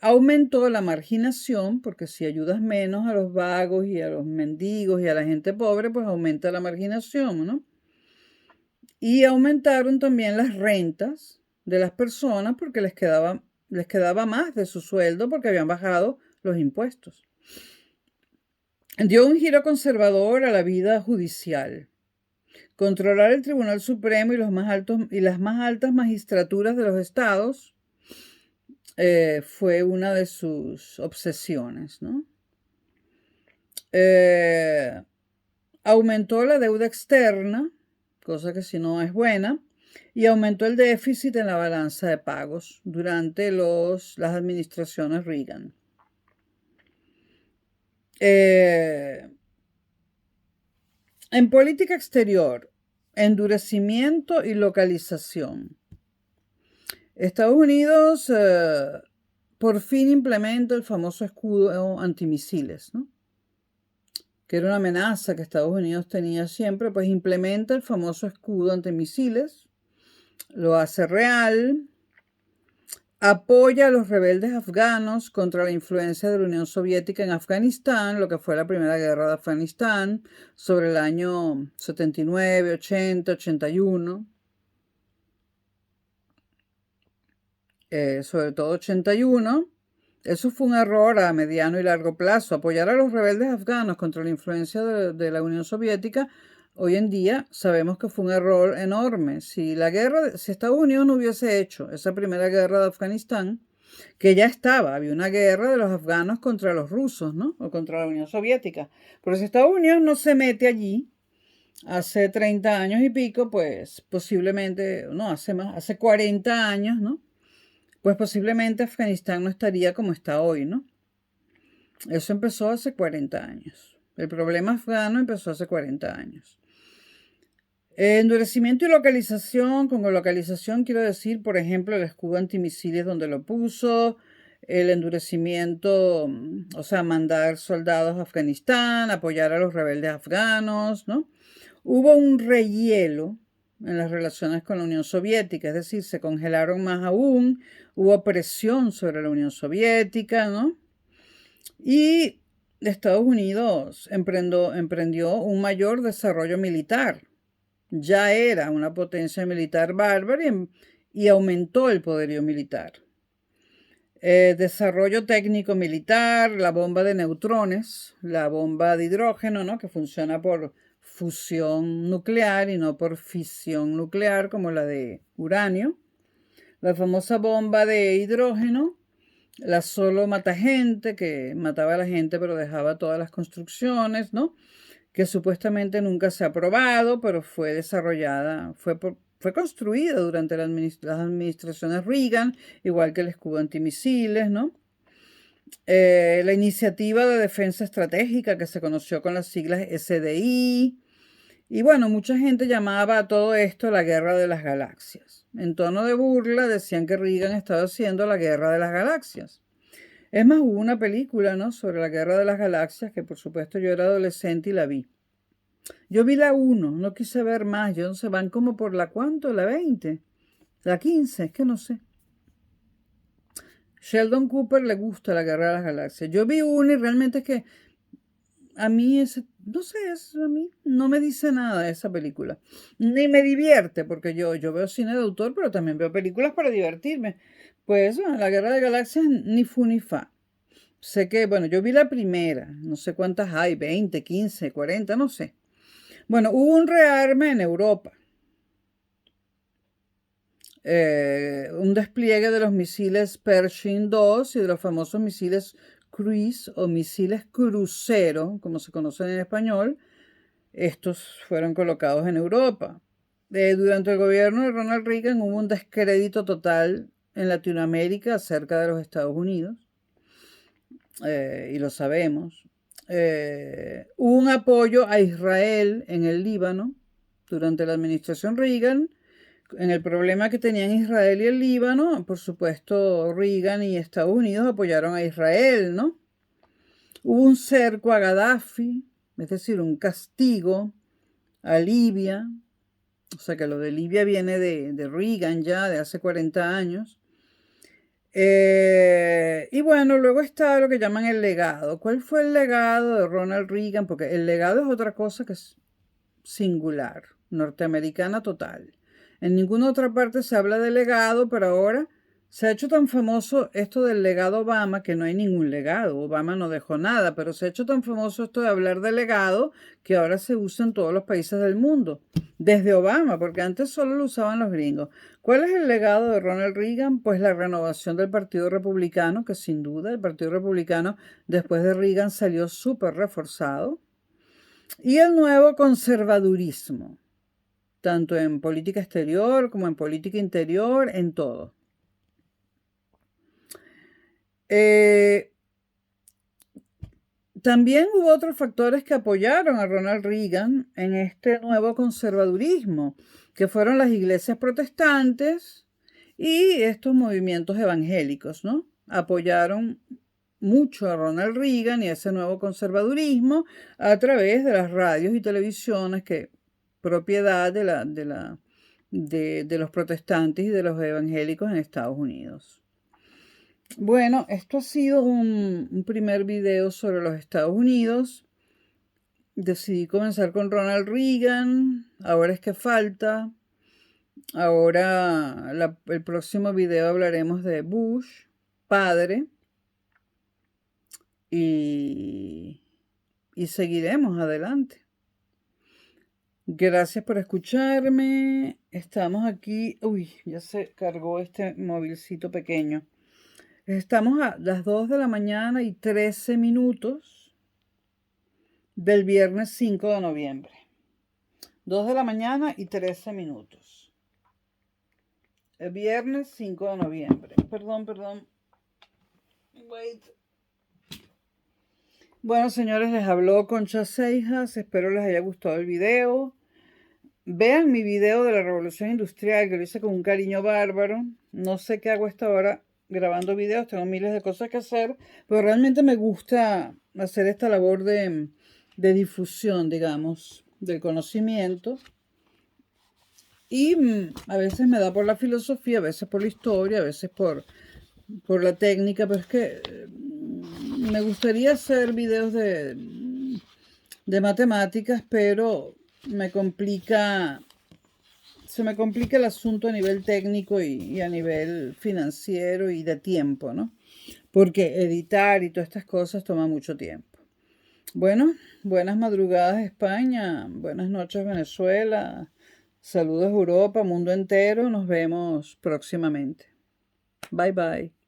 Aumentó la marginación, porque si ayudas menos a los vagos y a los mendigos y a la gente pobre, pues aumenta la marginación, ¿no? Y aumentaron también las rentas de las personas porque les quedaba les quedaba más de su sueldo porque habían bajado los impuestos. Dio un giro conservador a la vida judicial. Controlar el Tribunal Supremo y las más altas magistraturas de los estados fue una de sus obsesiones, ¿no? Aumentó la deuda externa, cosa que si no es buena, y aumentó el déficit en la balanza de pagos durante las administraciones Reagan. En política exterior, endurecimiento y localización. Estados Unidos por fin implementa el famoso escudo antimisiles, ¿no? Que era una amenaza que Estados Unidos tenía siempre, pues implementa el famoso escudo antimisiles, lo hace real, apoya a los rebeldes afganos contra la influencia de la Unión Soviética en Afganistán, lo que fue la primera guerra de Afganistán, sobre el año 79, 80, 81. Sobre todo 81. Eso fue un error a mediano y largo plazo. Apoyar a los rebeldes afganos contra la influencia de la Unión Soviética, hoy en día sabemos que fue un error enorme. Si Estados Unidos no hubiese hecho esa primera guerra de Afganistán, que ya había una guerra de los afganos contra los rusos, ¿no? O contra la Unión Soviética. Pero si Estados Unidos no se mete allí, hace 30 años y pico, pues posiblemente, no, hace 40 años, ¿no? Pues posiblemente Afganistán no estaría como está hoy, ¿no? Eso empezó hace 40 años. El problema afgano empezó hace 40 años. Endurecimiento y localización. Con localización quiero decir, por ejemplo, el escudo antimisiles donde lo puso, el endurecimiento, o sea, mandar soldados a Afganistán, apoyar a los rebeldes afganos, ¿no? Hubo un rehielo en las relaciones con la Unión Soviética, es decir, se congelaron más aún, hubo presión sobre la Unión Soviética, ¿no? Y Estados Unidos emprendió un mayor desarrollo militar. Ya era una potencia militar bárbara y aumentó el poderío militar. Desarrollo técnico militar, la bomba de neutrones, la bomba de hidrógeno, ¿no? Que funciona por fusión nuclear y no por fisión nuclear como la de uranio. La famosa bomba de hidrógeno, la solo mata gente, que mataba a la gente pero dejaba todas las construcciones, ¿no? Que supuestamente nunca se ha probado, pero fue desarrollada, fue construida durante las administraciones Reagan, igual que el escudo antimisiles, ¿no? La iniciativa de defensa estratégica que se conoció con las siglas SDI. Y bueno, mucha gente llamaba a todo esto la guerra de las galaxias. En tono de burla decían que Reagan estaba haciendo la guerra de las galaxias. Es más, hubo una película, ¿no?, sobre la guerra de las galaxias que por supuesto yo era adolescente y la vi. Yo vi la 1, no quise ver más. Yo no sé, van como por la ¿cuánto? La 20, la 15, es que no sé. Sheldon Cooper le gusta la guerra de las galaxias. Yo vi una y realmente es que a mí no sé, a mí no me dice nada esa película. Ni me divierte, porque yo veo cine de autor, pero también veo películas para divertirme. Pues bueno, la guerra de galaxias ni fu ni fa. Sé que, bueno, yo vi la primera, no sé cuántas hay, 20, 15, 40, no sé. Bueno, hubo un rearme en Europa. Un despliegue de los misiles Pershing II y de los famosos misiles Cruise o misiles crucero, como se conocen en español. Estos fueron colocados en Europa. Durante el gobierno de Ronald Reagan hubo un descrédito total en Latinoamérica acerca de los Estados Unidos. Y lo sabemos. Hubo un apoyo a Israel en el Líbano durante la administración Reagan. En el problema que tenían Israel y el Líbano, por supuesto, Reagan y Estados Unidos apoyaron a Israel, ¿no? Hubo un cerco a Gaddafi, es decir, un castigo a Libia. O sea que lo de Libia viene de Reagan ya, de hace 40 años. Y bueno, luego está lo que llaman el legado. ¿Cuál fue el legado de Ronald Reagan? Porque el legado es otra cosa que es singular, norteamericana total. En ninguna otra parte se habla de legado, pero ahora Se ha hecho tan famoso esto del legado Obama, que no hay ningún legado. Obama no dejó nada, pero se ha hecho tan famoso esto de hablar de legado que ahora se usa en todos los países del mundo. Desde Obama, porque antes solo lo usaban los gringos. ¿Cuál es el legado de Ronald Reagan? Pues la renovación del Partido Republicano, que sin duda el Partido Republicano después de Reagan salió súper reforzado. Y el nuevo conservadurismo, tanto en política exterior como en política interior, en todo. También hubo otros factores que apoyaron a Ronald Reagan en este nuevo conservadurismo, que fueron las iglesias protestantes y estos movimientos evangélicos, ¿no? Apoyaron mucho a Ronald Reagan y a ese nuevo conservadurismo a través de las radios y televisiones que propiedad de los protestantes y de los evangélicos en Estados Unidos. Bueno, esto ha sido un primer video sobre los Estados Unidos. Decidí comenzar con Ronald Reagan. Ahora es que falta. Ahora el próximo video hablaremos de Bush, padre. Y seguiremos adelante. Gracias por escucharme. Estamos aquí. Uy, ya se cargó este movilcito pequeño. Estamos a las 2 de la mañana y 13 minutos del viernes 5 de noviembre. 2 de la mañana y 13 minutos. El viernes 5 de noviembre. Perdón. Wait. Bueno, señores, les habló Concha Seijas. Espero les haya gustado el video. Vean mi video de la Revolución Industrial, que lo hice con un cariño bárbaro. No sé qué hago a esta hora grabando videos, tengo miles de cosas que hacer, pero realmente me gusta hacer esta labor de difusión, digamos, del conocimiento. Y a veces me da por la filosofía, a veces por la historia, a veces por la técnica, pero es que me gustaría hacer videos de matemáticas, pero se me complica el asunto a nivel técnico y a nivel financiero y de tiempo, ¿no? Porque editar y todas estas cosas toma mucho tiempo. Bueno, buenas madrugadas España, buenas noches Venezuela, saludos Europa, mundo entero, nos vemos próximamente. Bye bye.